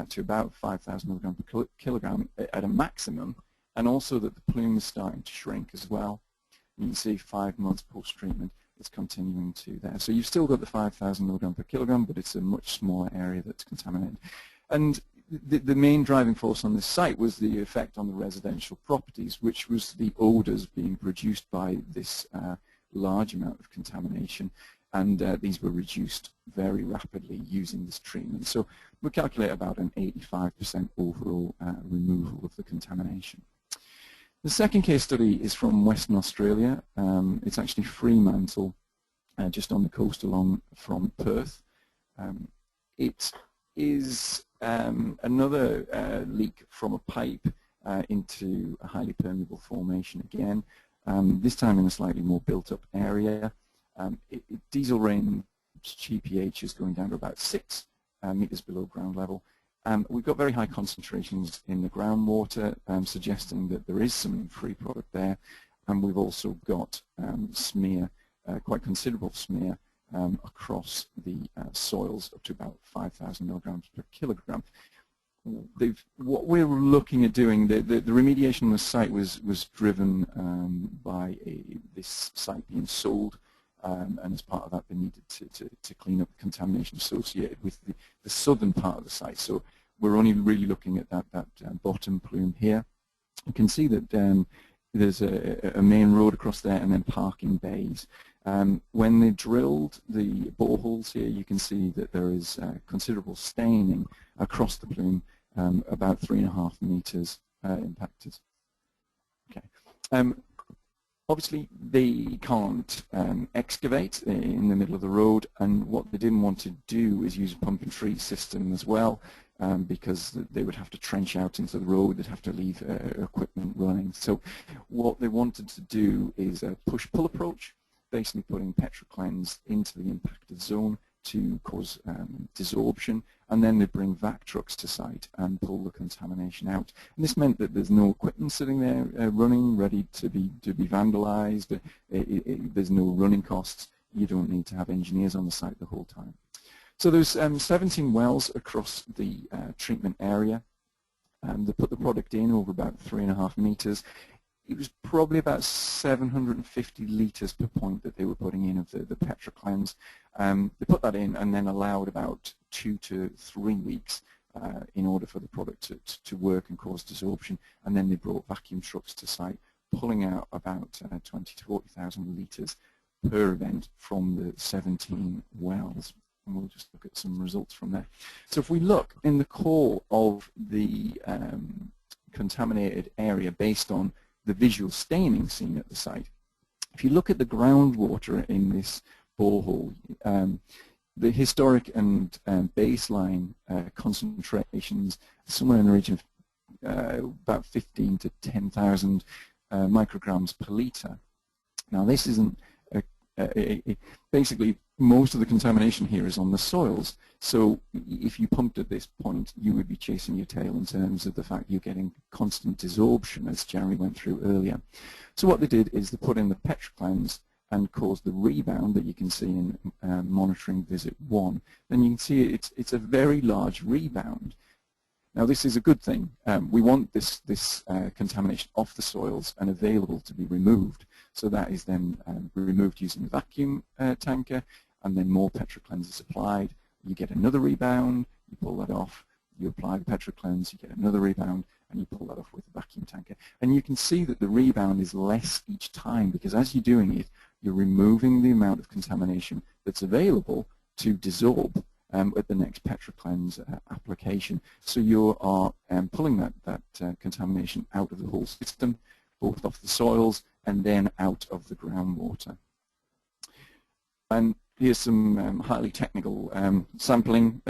Speaker 4: to about 5,000 milligrams per kilogram at a maximum, and also that the plume is starting to shrink as well. You can see 5 months post-treatment, it's continuing to there. So you've still got the 5,000 milligrams per kilogram, but it's a much smaller area that's contaminated. And the main driving force on this site was the effect on the residential properties, which was the odors being produced by this large amount of contamination, and these were reduced very rapidly using this treatment. So we calculate about an 85% overall removal of the contamination. The second case study is from Western Australia. It's actually Fremantle, just on the coast along from Perth. It is another leak from a pipe into a highly permeable formation again, this time in a slightly more built-up area. Diesel range GPH is going down to about 6 meters below ground level. We've got very high concentrations in the groundwater, suggesting that there is some free product there, and we've also got smear, quite considerable smear, across the soils up to about 5,000 milligrams per kilogram. What we're looking at doing, the remediation on the site was driven by this site being sold and as part of that they needed to clean up the contamination associated with the southern part of the site. So we're only really looking at that bottom plume here. You can see that there's a main road across there and then parking bays. When they drilled the boreholes here, you can see that there is considerable staining across the plume, about 3.5 meters impacted. Okay. Obviously, they can't excavate in the middle of the road, and what they didn't want to do is use a pump and treat system as well, because they would have to trench out into the road, they'd have to leave equipment running. So what they wanted to do is a push-pull approach, basically putting petroclens into the impacted zone to cause desorption, and then they bring vac trucks to site and pull the contamination out. And this meant that there's no equipment sitting there running, ready to be vandalized. There's no running costs. You don't need to have engineers on the site the whole time. So there's 17 wells across the treatment area. They put the product in over about 3.5 meters. It was probably about 750 litres per point that they were putting in of the petroclens. They put that in and then allowed about 2 to 3 weeks in order for the product to work and cause desorption. And then they brought vacuum trucks to site, pulling out about 20 to 40,000 litres per event from the 17 wells. And we'll just look at some results from there. So if we look in the core of the contaminated area based on the visual staining seen at the site, if you look at the groundwater in this borehole, the historic and baseline concentrations somewhere in the region of about 15 to 10,000 micrograms per litre. Now this isn't basically most of the contamination here is on the soils, so if you pumped at this point you would be chasing your tail in terms of the fact you're getting constant desorption, as Jeremy went through earlier. So what they did is they put in the petroclens and caused the rebound that you can see in monitoring visit 1. Then you can see it's a very large rebound. Now this is a good thing. We want this contamination off the soils and available to be removed. So that is then removed using the vacuum tanker, and then more petroclens is applied. You get another rebound, you pull that off, you apply the petroclens, you get another rebound, and you pull that off with the vacuum tanker. And you can see that the rebound is less each time, because as you're doing it, you're removing the amount of contamination that's available to desorb at the next petroclens application. So you are pulling that contamination out of the whole system, both off the soils and then out of the groundwater. And here's some highly technical sampling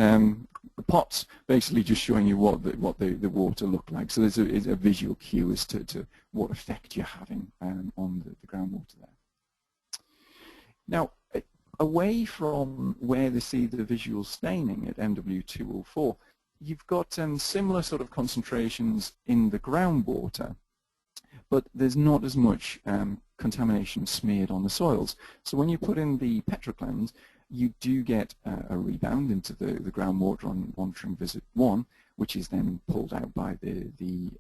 Speaker 4: pots, basically just showing you what the water looked like. So there's a visual cue as to what effect you're having on the groundwater there. Now, away from where they see the visual staining at MW204, you've got similar sort of concentrations in the groundwater, but there's not as much contamination smeared on the soils. So when you put in the petroclens, you do get a rebound into the groundwater on monitoring visit 1, which is then pulled out by the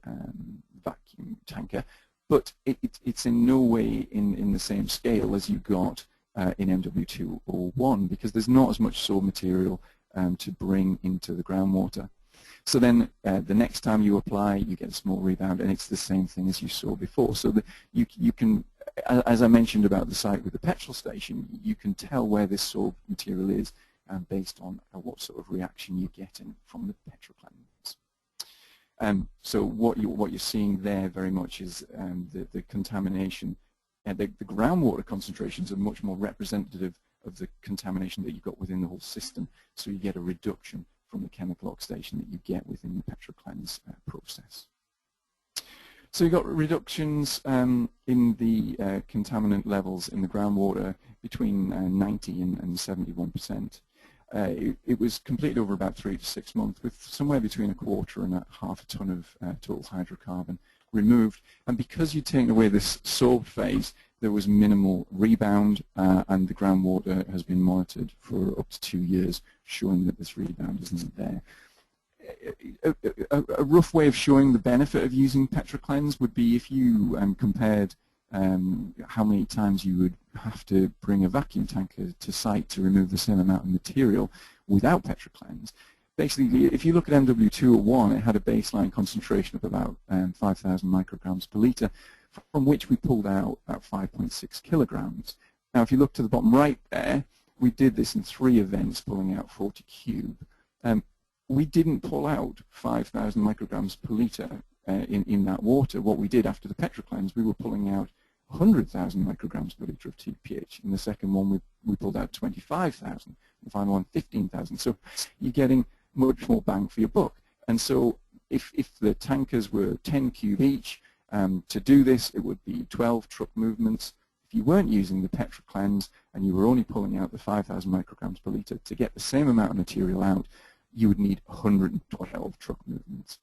Speaker 4: vacuum tanker, but it's in no way in the same scale as you got in MW201, because there's not as much soil material to bring into the groundwater. So then the next time you apply, you get a small rebound, and it's the same thing as you saw before. So that you can, as I mentioned about the site with the petrol station, you can tell where this soil material is based on what sort of reaction you're getting from the petroclens. So what you're seeing there very much is the contamination. The groundwater concentrations are much more representative of the contamination that you've got within the whole system, so you get a reduction from the chemical oxidation that you get within the petroclens process. So you've got reductions in the contaminant levels in the groundwater between 90 and 71%. It was completed over about 3 to 6 months, with somewhere between 1/4 and 1/2 ton of total hydrocarbon removed. And because you'd taken away this sorbed phase, there was minimal rebound, and the groundwater has been monitored for up to 2 years, showing that this rebound isn't there. A rough way of showing the benefit of using petroclens would be if you compared how many times you would have to bring a vacuum tanker to site to remove the same amount of material without PetroCleanse. Basically, if you look at MW201, it had a baseline concentration of about 5,000 micrograms per litre, from which we pulled out about 5.6 kilograms. Now, if you look to the bottom right there, we did this in 3 events, pulling out 40 cube. We didn't pull out 5,000 micrograms per litre in that water. What we did after the PetroCleanse, we were pulling out 100,000 micrograms per litre of TPH. In the second one, we pulled out 25,000. The final one, 15,000. So you're getting much more bang for your buck. And so if the tankers were 10 cube each, to do this, it would be 12 truck movements. If you weren't using the PetroCleanse and you were only pulling out the 5,000 micrograms per litre, to get the same amount of material out, you would need 112 truck movements.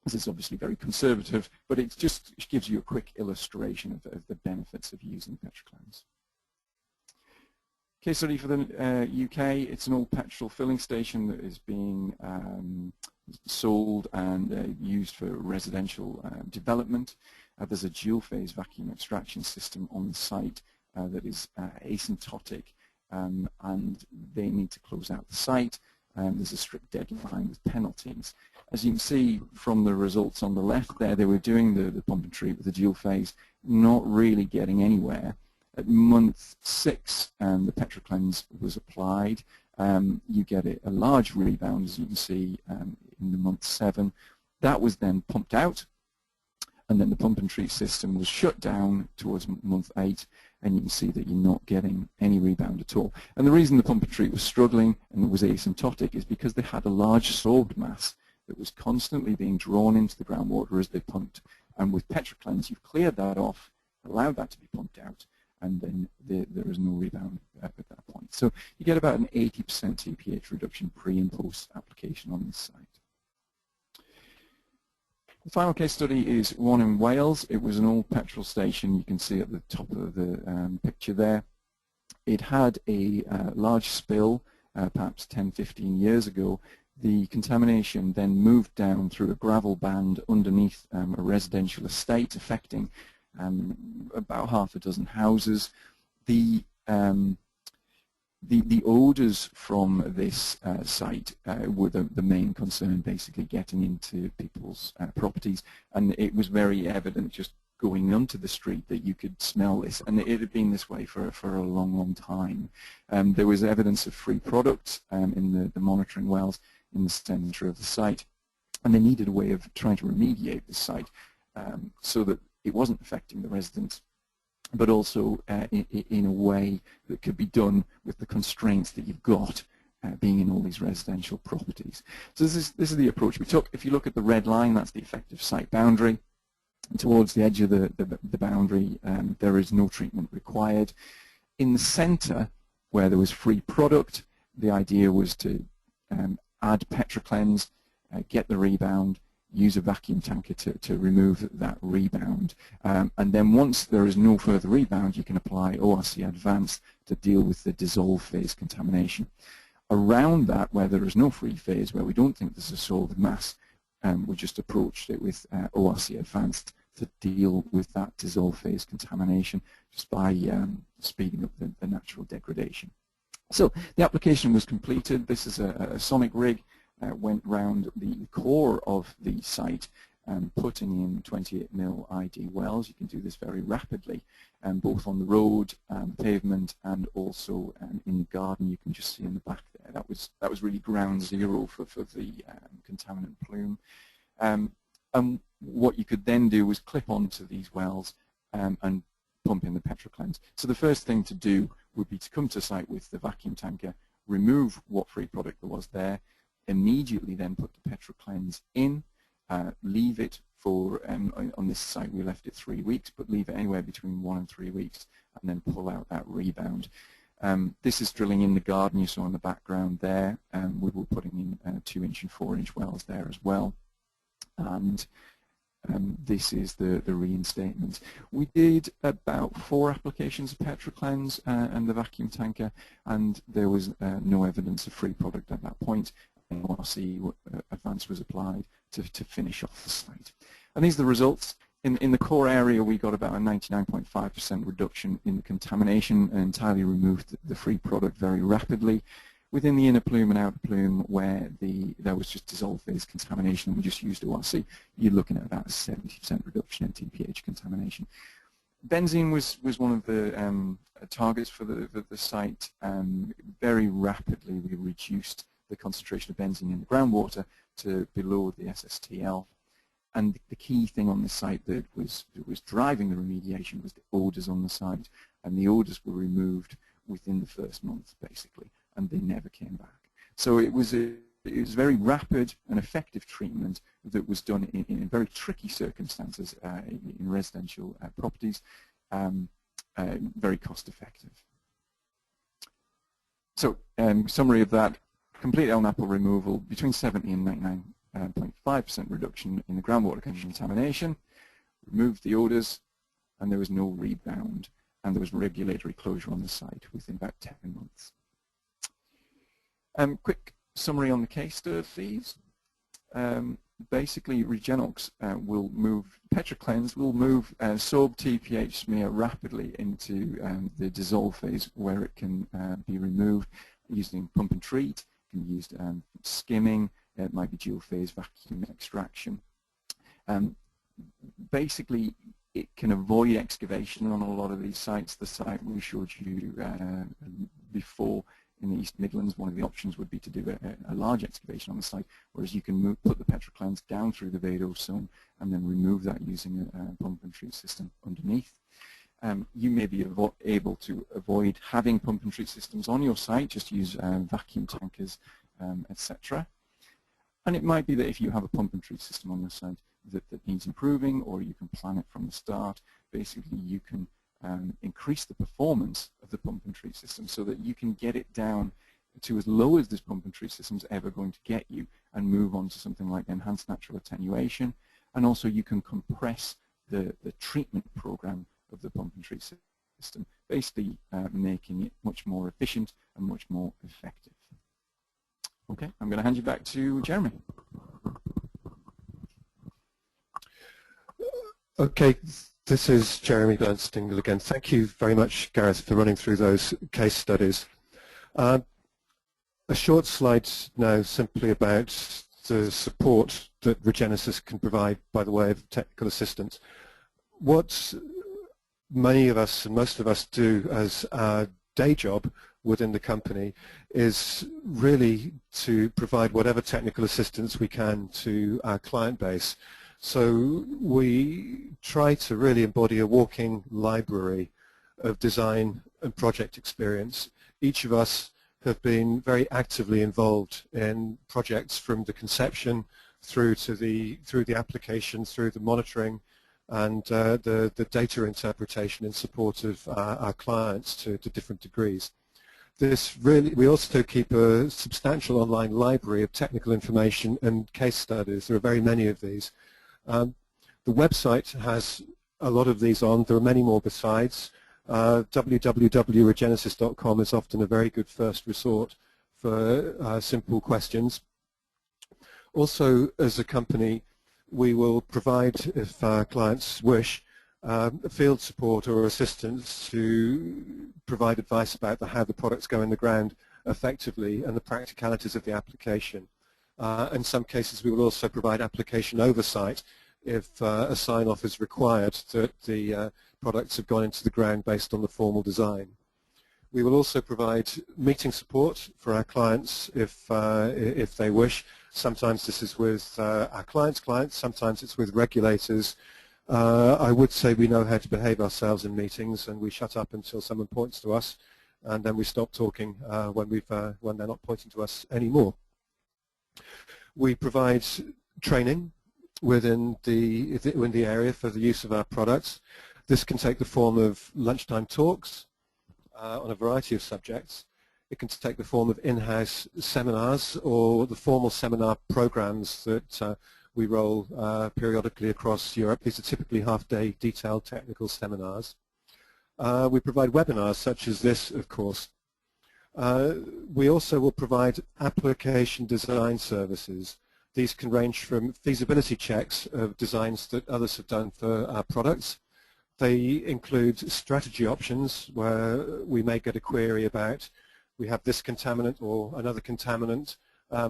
Speaker 4: This is obviously very conservative, but it just gives you a quick illustration of the benefits of using PetroCleanse. Case study for the UK, it's an old petrol filling station that is being sold and used for residential development. There's a dual-phase vacuum extraction system on the site that is asymptotic, and they need to close out the site. There's a strict deadline with penalties. As you can see from the results on the left there, they were doing the pump and treat with the dual phase, not really getting anywhere. At month 6, the PetroCleanse was applied. You get a large rebound, as you can see, in the month 7. That was then pumped out, and then the pump and treat system was shut down towards month 8, and you can see that you're not getting any rebound at all. And the reason the pump and treat was struggling and was asymptotic is because they had a large sorbed mass that was constantly being drawn into the groundwater as they pumped. And with PetroCleanse, you've cleared that off, allowed that to be pumped out, and then there is no rebound at that point. So you get about an 80% TPH reduction pre and post application on this site. The final case study is one in Wales. It was an old petrol station. You can see at the top of the picture there. It had a large spill, perhaps 10, 15 years ago. The contamination then moved down through a gravel band underneath a residential estate, affecting about half a dozen houses. The odours from this site were the main concern, basically getting into people's properties, and it was very evident just going onto the street that you could smell this, and it had been this way for a long, long time. There was evidence of free products in the monitoring wells in the centre of the site, and they needed a way of trying to remediate the site so that it wasn't affecting the residents, but also in a way that could be done with the constraints that you've got being in all these residential properties. So this is the approach we took. If you look at the red line, that's the effective site boundary. And towards the edge of the boundary, there is no treatment required. In the centre, where there was free product, the idea was to add PetroCleanse, get the rebound, use a vacuum tanker to remove that rebound. And then once there is no further rebound, you can apply ORC Advanced to deal with the dissolve phase contamination. Around that, where there is no free phase, where we don't think there's a solid mass, we just approached it with ORC Advanced to deal with that dissolve phase contamination just by speeding up the natural degradation. So the application was completed. This is a sonic rig. Went round the core of the site, putting in 28mm ID wells. You can do this very rapidly, both on the road, pavement, and also in the garden. You can just see in the back there. That was really ground zero for the contaminant plume. And what you could then do was clip onto these wells and pump in the PetroCleanse. So the first thing to do would be to come to site with the vacuum tanker, remove what free product there was there, immediately then put the PetroCleanse in, leave it for, on this site we left it 3 weeks, but leave it anywhere between 1 and 3 weeks, and then pull out that rebound. This is drilling in the garden you saw in the background there. We were putting in 2-inch and 4-inch wells there as well. And this is the reinstatement. We did about 4 applications of PetroCleanse and the vacuum tanker, and there was no evidence of free product at that point. ORC Advanced was applied to finish off the site. And these are the results. in the core area, we got about a 99.5% reduction in the contamination and entirely removed the free product very rapidly. Within the inner plume and outer plume, where there was just dissolved phase contamination and we just used ORC, you're looking at about a 70% reduction in TPH contamination. Benzene was one of the targets for the site. Very rapidly, we reduced the concentration of benzene in the groundwater to below the SSTL. And the key thing on the site that was driving the remediation was the odors on the site, and the odors were removed within the first month, basically, and they never came back. So it was very rapid and effective treatment that was done in very tricky circumstances in residential properties, very cost effective. So summary of that: complete LNAPL removal, between 70 and 99.5% reduction in the groundwater contamination, removed the odors, and there was no rebound, and there was regulatory closure on the site within about 10 months. Quick summary on the case studies. Basically, Regenox will move, PetraCleanse will move sorbed TPH smear rapidly into the dissolve phase where it can be removed using pump and treat. It can be used skimming. It might be dual phase vacuum extraction. Basically, it can avoid excavation on a lot of these sites. The site we showed you before in the East Midlands, one of the options would be to do a large excavation on the site, whereas you can put the PetraCleanse down through the vadose zone and then remove that using a pump and treat system underneath. You may be able to avoid having pump and treat systems on your site, just use vacuum tankers, etc. And it might be that if you have a pump and treat system on your site that needs improving, or you can plan it from the start, basically you can increase the performance of the pump and treat system so that you can get it down to as low as this pump and treat system is ever going to get you and move on to something like enhanced natural attenuation. And also you can compress the treatment program of the pump and treat system, basically making it much more efficient and much more effective. Okay, I'm going to hand you back to Jeremy.
Speaker 3: Okay, this is Jeremy Bernstein again. Thank you very much, Gareth, for running through those case studies. A short slide now simply about the support that Regenesis can provide by the way of technical assistance. What many of us and most of us do as our day job within the company is really to provide whatever technical assistance we can to our client base. So we try to really embody a walking library of design and project experience. Each of us have been very actively involved in projects from the conception through the application, through the monitoring, and the data interpretation in support of our clients to different degrees. We also keep a substantial online library of technical information and case studies. There are very many of these. The website has a lot of these on. There are many more besides. www.regenesis.com is often a very good first resort for simple questions. Also, as a company, we will provide, if our clients wish, field support or assistance to provide advice about how the products go in the ground effectively and the practicalities of the application. In some cases, we will also provide application oversight if a sign-off is required that the products have gone into the ground based on the formal design. We will also provide meeting support for our clients if they wish. Sometimes this is with our clients' clients, sometimes it's with regulators. I would say we know how to behave ourselves in meetings, and we shut up until someone points to us, and then we stop talking when they're not pointing to us anymore. We provide training within the area for the use of our products. This can take the form of lunchtime talks on a variety of subjects. It can take the form of in-house seminars or the formal seminar programs that we roll periodically across Europe. These are typically half-day detailed technical seminars. We provide webinars such as this, of course. We also will provide application design services. These can range from feasibility checks of designs that others have done for our products. They include strategy options where we may get a query about, we have this contaminant or another contaminant,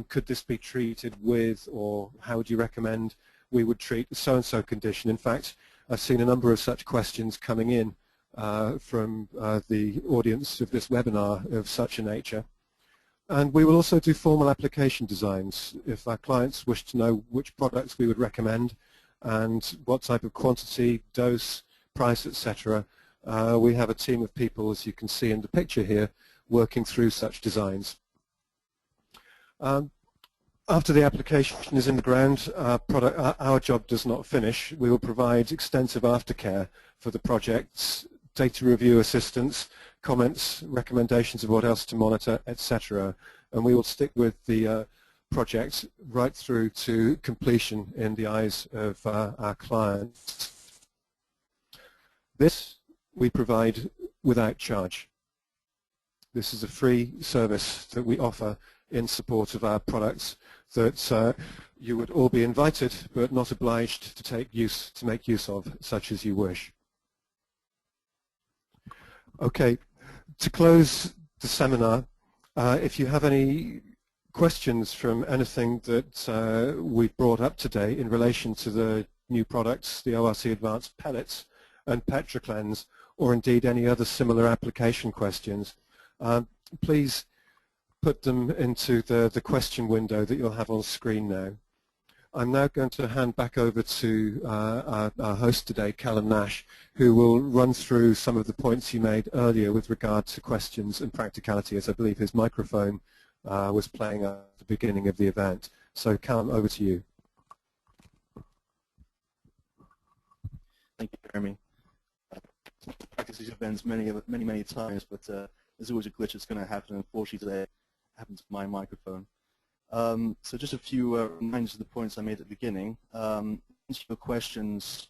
Speaker 3: could this be treated with, or how would you recommend we would treat so-and-so condition? In fact, I've seen a number of such questions coming in from the audience of this webinar of such a nature. And we will also do formal application designs if our clients wish to know which products we would recommend and what type of quantity, dose, price, etc. We have a team of people, as you can see in the picture here, working through such designs. After the application is in the ground, our job does not finish. We will provide extensive aftercare for the projects, data review assistance, comments, recommendations of what else to monitor, etc. And we will stick with the project right through to completion in the eyes of our clients. This we provide without charge. This is a free service that we offer in support of our products that you would all be invited but not obliged to make use of, such as you wish. Okay, to close the seminar, if you have any questions from anything that we've brought up today in relation to the new products, the ORC Advanced Pellets and PetraCleanse, or indeed any other similar application questions, please put them into the question window that you'll have on screen now. I'm now going to hand back over to our host today, Callum Nash, who will run through some of the points he made earlier with regard to questions and practicality, as I believe his microphone was playing at the beginning of the event. So Callum, over to you.
Speaker 5: Thank you, Jeremy. Practice these events many times, but there's always a glitch that's going to happen. Unfortunately, today it happened to my microphone. So just a few reminders of the points I made at the beginning. Answer your questions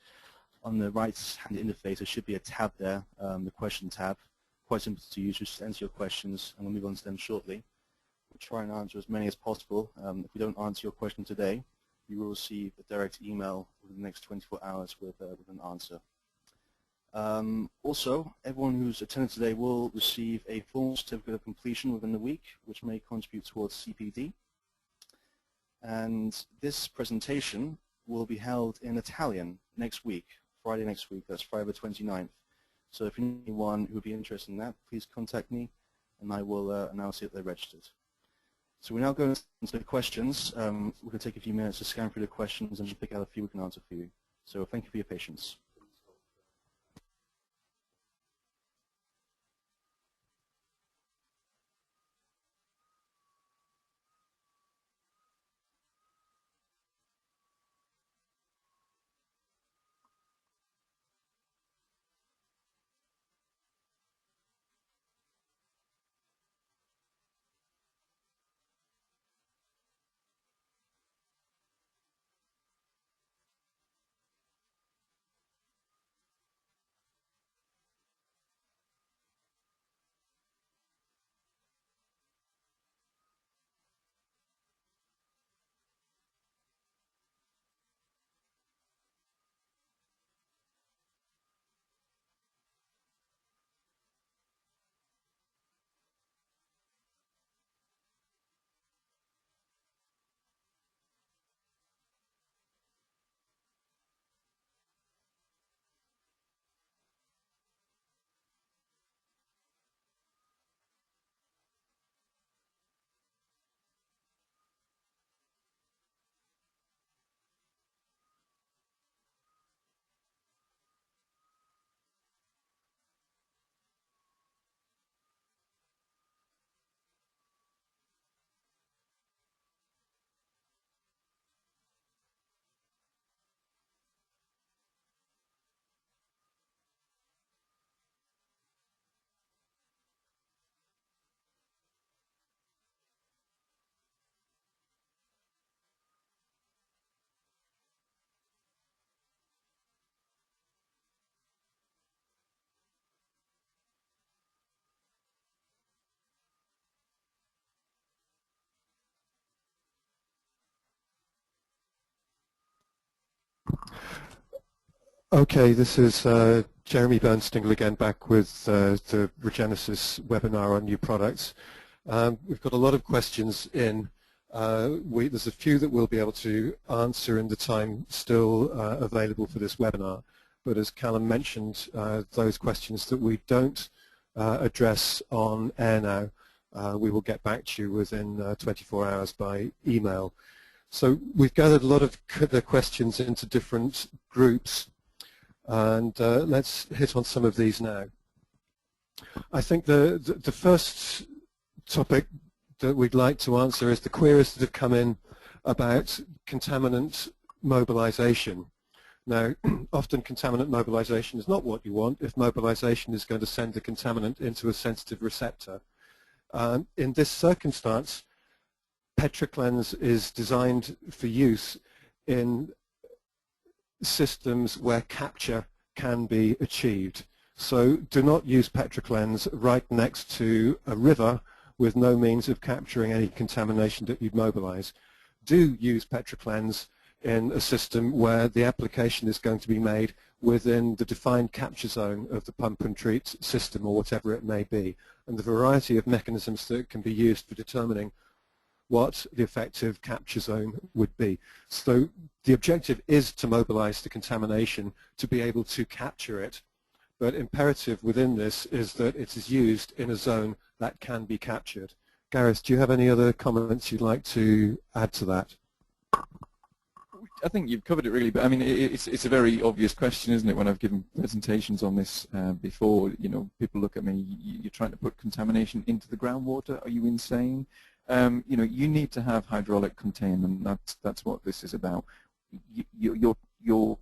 Speaker 5: on the right-hand interface. There should be a tab there, the question tab. Quite simple to use. Just enter your questions, and we'll move on to them shortly. We'll try and answer as many as possible. If we don't answer your question today, you will receive a direct email within the next 24 hours with an answer. Also, everyone who's attended today will receive a full certificate of completion within the week, which may contribute towards CPD. And this presentation will be held in Italian next week, Friday next week. That's Friday the 29th. So if anyone who would be interested in that, please contact me, and I will announce it that they're registered. So we're now going into the questions. We're going to take a few minutes to scan through the questions and pick out a few we can answer for you. So thank you for your patience.
Speaker 3: Okay, this is Jeremy Bernstein again, back with the Regenesis webinar on new products. We've got a lot of questions in. There's a few that we'll be able to answer in the time still available for this webinar, but as Callum mentioned, those questions that we don't address on air now, we will get back to you within 24 hours by email. So we've gathered a lot of the questions into different groups, and let's hit on some of these now. I think the first topic that we'd like to answer is the queries that have come in about contaminant mobilization. Now, often contaminant mobilization is not what you want if mobilization is going to send the contaminant into a sensitive receptor. In this circumstance, PetraCleanse is designed for use in systems where capture can be achieved. So do not use PetraCleanse right next to a river with no means of capturing any contamination that you'd mobilize. Do use PetraCleanse in a system where the application is going to be made within the defined capture zone of the pump and treat system or whatever it may be. And the variety of mechanisms that can be used for determining what the effective capture zone would be. So the objective is to mobilize the contamination to be able to capture it, but imperative within this is that it is used in a zone that can be captured. Gareth, do you have any other comments you'd like to add to that?
Speaker 4: I think you've covered it really, but I mean, it's a very obvious question, isn't it? When I've given presentations on this before, you know, people look at me, you're trying to put contamination into the groundwater, are you insane? You know, you need to have hydraulic containment. That's what this is about. You're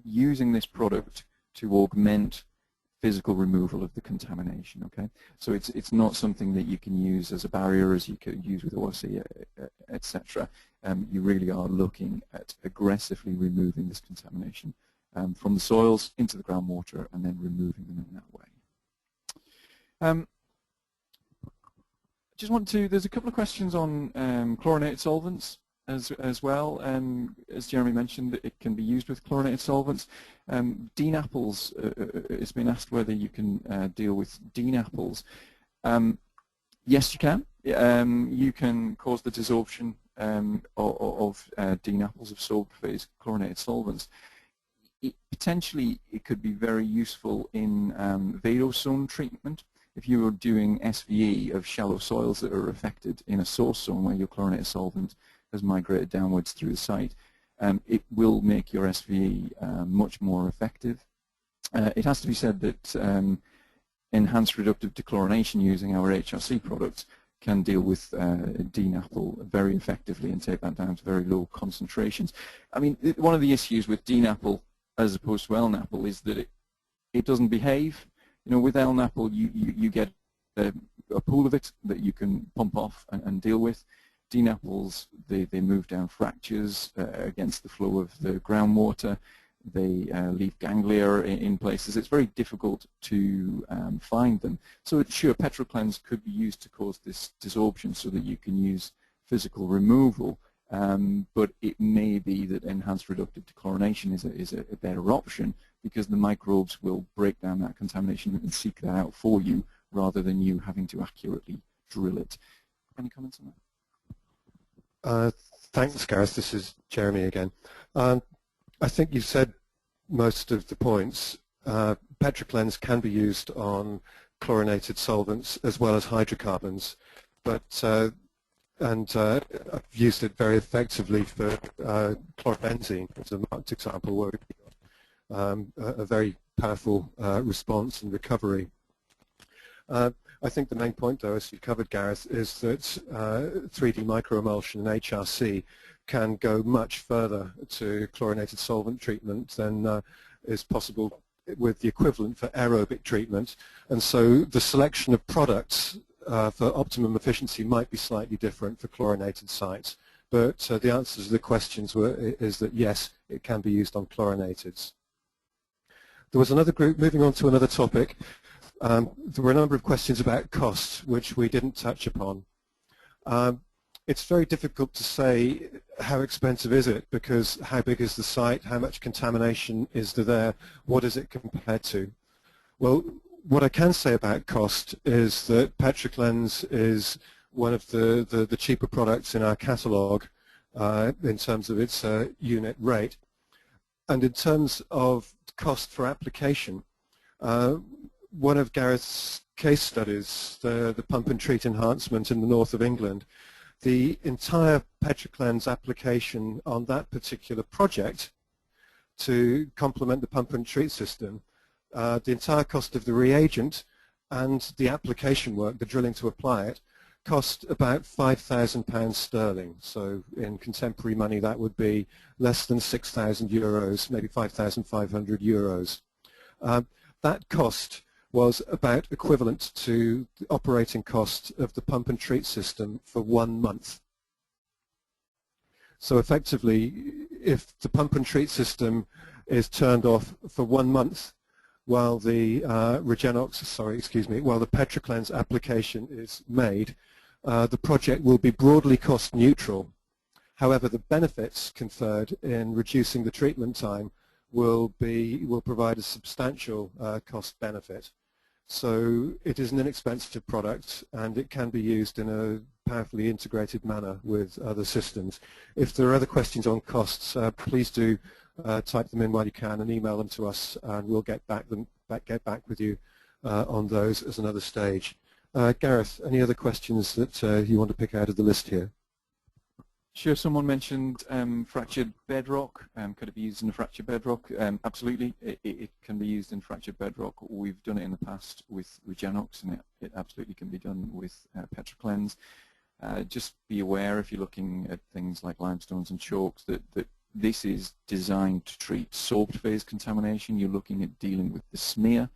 Speaker 4: using this product to augment physical removal of the contamination. Okay, so it's not something that you can use as a barrier, as you could use with ORC, etc. You really are looking at aggressively removing this contamination from the soils into the groundwater and then removing them in that way. Just want to, there's a couple of questions on chlorinated solvents as well. As Jeremy mentioned, it can be used with chlorinated solvents. DNAPLs, it's been asked whether you can deal with DNAPLs. Yes, you can. You can cause the desorption of DNAPLs of sorbent-phase chlorinated solvents. Potentially, it could be very useful in vadose treatment. If you are doing SVE of shallow soils that are affected in a source zone where your chlorinated solvent has migrated downwards through the site, it will make your SVE much more effective. It has to be said that enhanced reductive dechlorination using our HRC products can deal with DNAPL very effectively and take that down to very low concentrations. I mean, one of the issues with DNAPL as opposed to LNAPL is that it doesn't behave. You know, with LNAPL, you get a pool of it that you can pump off and deal with. DNAPLs, they move down fractures against the flow of the groundwater. They leave ganglia in places. It's very difficult to find them. So sure, PetraCleanse could be used to cause this desorption so that you can use physical removal, but it may be that enhanced reductive dechlorination is a better option, because the microbes will break down that contamination and seek that out for you rather than you having to accurately drill it. Any comments on that?
Speaker 3: Thanks, Gareth. This is Jeremy again. I think you've said most of the points. PetraCleanse can be used on chlorinated solvents as well as hydrocarbons, but I've used it very effectively for chlorobenzene as a marked example, where a very powerful response and recovery. I think the main point, though, as you covered, Gareth, is that 3D microemulsion and HRC can go much further to chlorinated solvent treatment than is possible with the equivalent for aerobic treatment. And so the selection of products for optimum efficiency might be slightly different for chlorinated sites. But the answer to the questions is that yes, it can be used on chlorinateds. There was another group, moving on to another topic. There were a number of questions about cost, which we didn't touch upon. It's very difficult to say how expensive is it, because how big is the site, how much contamination is there, what is it compared to? Well, what I can say about cost is that Petroclens is one of the cheaper products in our catalogue in terms of its unit rate. And in terms of cost for application, one of Gareth's case studies, the pump and treat enhancement in the north of England, the entire Petroclens application on that particular project to complement the pump and treat system, the entire cost of the reagent and the application work, the drilling to apply it, cost about £5,000 sterling. So in contemporary money that would be less than 6,000 euros, maybe 5,500 euros. That cost was about equivalent to the operating cost of the pump and treat system for 1 month. So effectively, if the pump and treat system is turned off for 1 month while the while the Petroclens application is made, the project will be broadly cost neutral. However, the benefits conferred in reducing the treatment time will provide a substantial cost benefit. So it is an inexpensive product, and it can be used in a powerfully integrated manner with other systems. If there are other questions on costs, please do type them in while you can and email them to us, and we'll get back with you on those as another stage. Gareth, any other questions that you want to pick out of the list here?
Speaker 4: Sure. Someone mentioned fractured bedrock. Could it be used in a fractured bedrock? Absolutely. It can be used in fractured bedrock. We've done it in the past with Regenox, and it absolutely can be done with Petroclens. Just be aware, if you're looking at things like limestones and chalks, that this is designed to treat sorbed phase contamination. You're looking at dealing with the smear.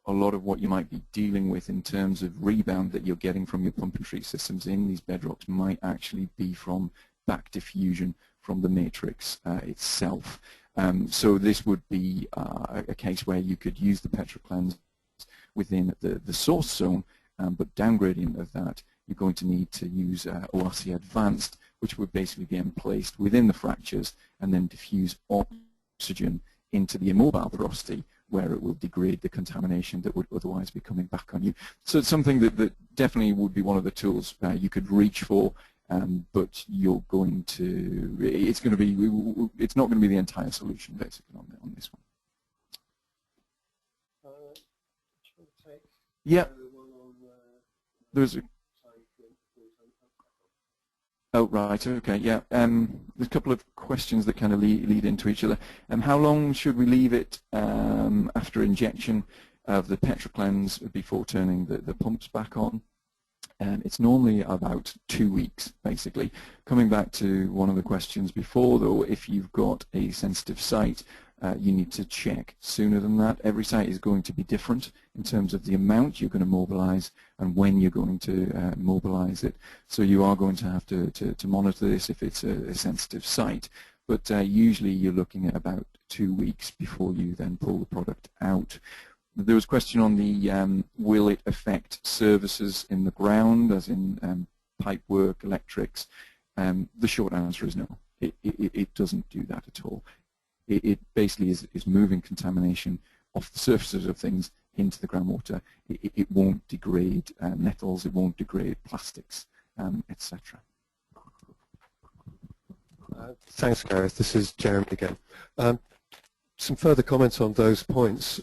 Speaker 4: A lot of what you might be dealing with in terms of rebound that you're getting from your pump and treat systems in these bedrocks might actually be from back diffusion from the matrix itself. So this would be a case where you could use the Petroclens within the source zone, but downgradient of that, you're going to need to use ORC Advanced, which would basically be emplaced within the fractures and then diffuse oxygen into the immobile porosity, where it will degrade the contamination that would otherwise be coming back on you. So it's something that definitely would be one of the tools you could reach for, but you're going to, it's not going to be the entire solution basically on this one. Yeah. There's a Oh, right, okay, yeah. There's a couple of questions that kind of lead into each other. How long should we leave it after injection of the Petroclens before turning the pumps back on? It's normally about 2 weeks, basically. Coming back to one of the questions before, though, if you've got a sensitive site, you need to check sooner than that. Every site is going to be different in terms of the amount you're going to mobilize and when you're going to mobilize it. So you are going to have to monitor this if it's a sensitive site. But usually you're looking at about 2 weeks before you then pull the product out. There was a question on the will it affect services in the ground, as in pipe work, electrics. The short answer is no. It doesn't do that at all. It basically is moving contamination off the surfaces of things into the groundwater. It won't degrade metals, it won't degrade plastics, etc.
Speaker 3: Thanks, Gareth. This is Jeremy again. Some further comments on those points.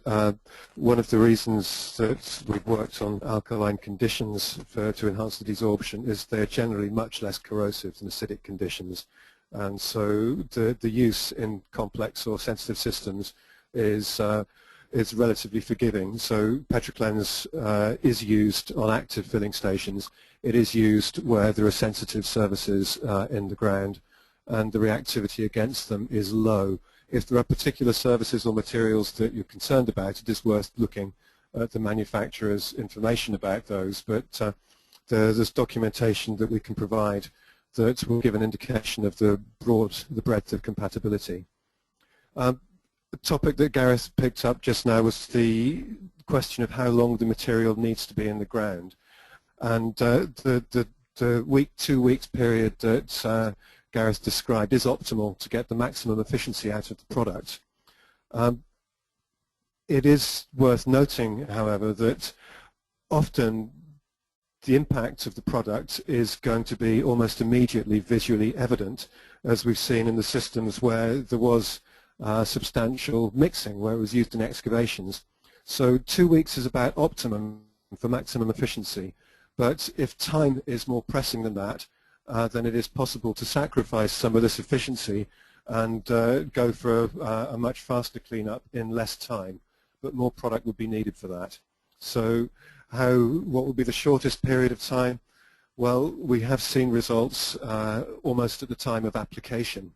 Speaker 3: One of the reasons that we've worked on alkaline conditions to enhance the desorption is they're generally much less corrosive than acidic conditions. And so the use in complex or sensitive systems is relatively forgiving. So Petroclens is used on active filling stations. It is used where there are sensitive surfaces in the ground, and the reactivity against them is low. If there are particular services or materials that you're concerned about, it is worth looking at the manufacturer's information about those. But there's documentation that we can provide that will give an indication of the breadth of compatibility. The topic that Gareth picked up just now was the question of how long the material needs to be in the ground. And the the 2 weeks period that Gareth described is optimal to get the maximum efficiency out of the product. It is worth noting, however, that often the impact of the product is going to be almost immediately visually evident, as we've seen in the systems where there was substantial mixing, where it was used in excavations. So 2 weeks is about optimum for maximum efficiency, but if time is more pressing than that, then it is possible to sacrifice some of this efficiency and go for a much faster cleanup in less time, but more product would be needed for that. So what would be the shortest period of time? Well, we have seen results almost at the time of application.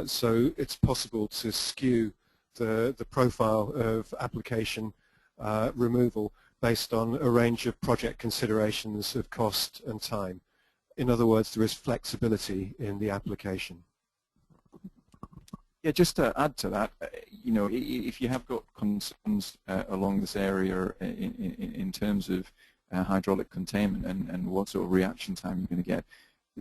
Speaker 3: So it's possible to skew the profile of application removal based on a range of project considerations of cost and time. In other words, there is flexibility in the application.
Speaker 4: Yeah, just to add to that, you know, if you have got concerns along this area in terms of hydraulic containment and what sort of reaction time you're going to get,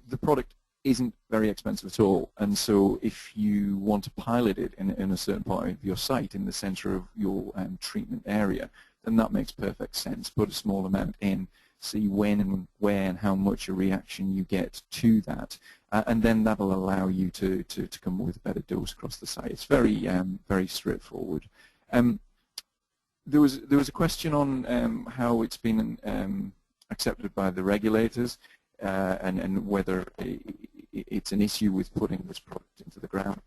Speaker 4: the product isn't very expensive at all. And so if you want to pilot it in a certain part of your site, in the center of your treatment area, then that makes perfect sense. Put a small amount in, see when and where and how much a reaction you get to that, and then that'll allow you to come up with a better dose across the site. It's very very straightforward. There was a question on how it's been accepted by the regulators and whether it's an issue with putting this product into the ground.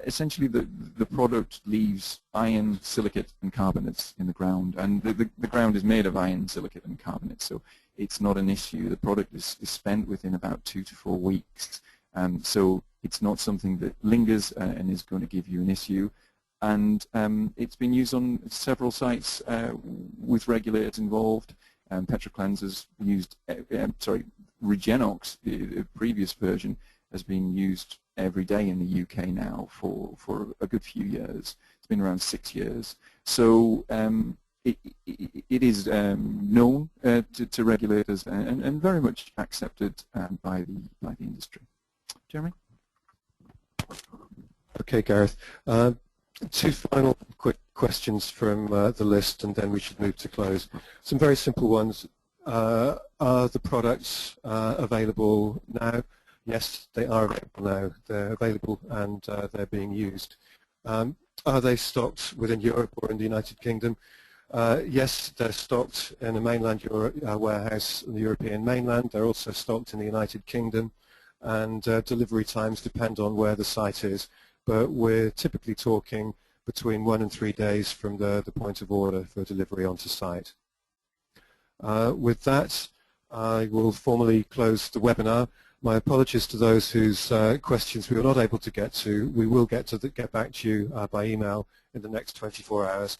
Speaker 4: Essentially, the product leaves iron, silicate, and carbonates in the ground, and the ground is made of iron, silicate, and carbonates, so it's not an issue. The product is spent within about 2 to 4 weeks, so it's not something that lingers and is going to give you an issue. And it's been used on several sites with regulators involved. Petrocleansers used, Regenox, the previous version, has been used every day in the UK now for a good few years. It's been around 6 years. So it is known to regulators and very much accepted by the industry. Jeremy?
Speaker 3: Okay, Gareth. 2 final quick questions from the list, and then we should move to close. Some very simple ones. Are the products available now? Yes, they are available now. They're available and they're being used. Are they stocked within Europe or in the United Kingdom? Yes, they're stocked in a mainland warehouse in the European mainland. They're also stocked in the United Kingdom, and delivery times depend on where the site is. But we're typically talking between 1 and 3 days from the point of order for delivery onto site. With that, I will formally close the webinar. My apologies to those whose questions we were not able to get to. We will get back to you by email in the next 24 hours.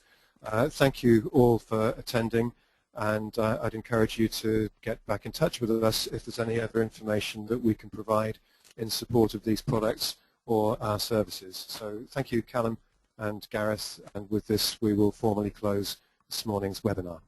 Speaker 3: Thank you all for attending, and I'd encourage you to get back in touch with us if there's any other information that we can provide in support of these products or our services. So thank you, Callum and Gareth, and with this we will formally close this morning's webinar.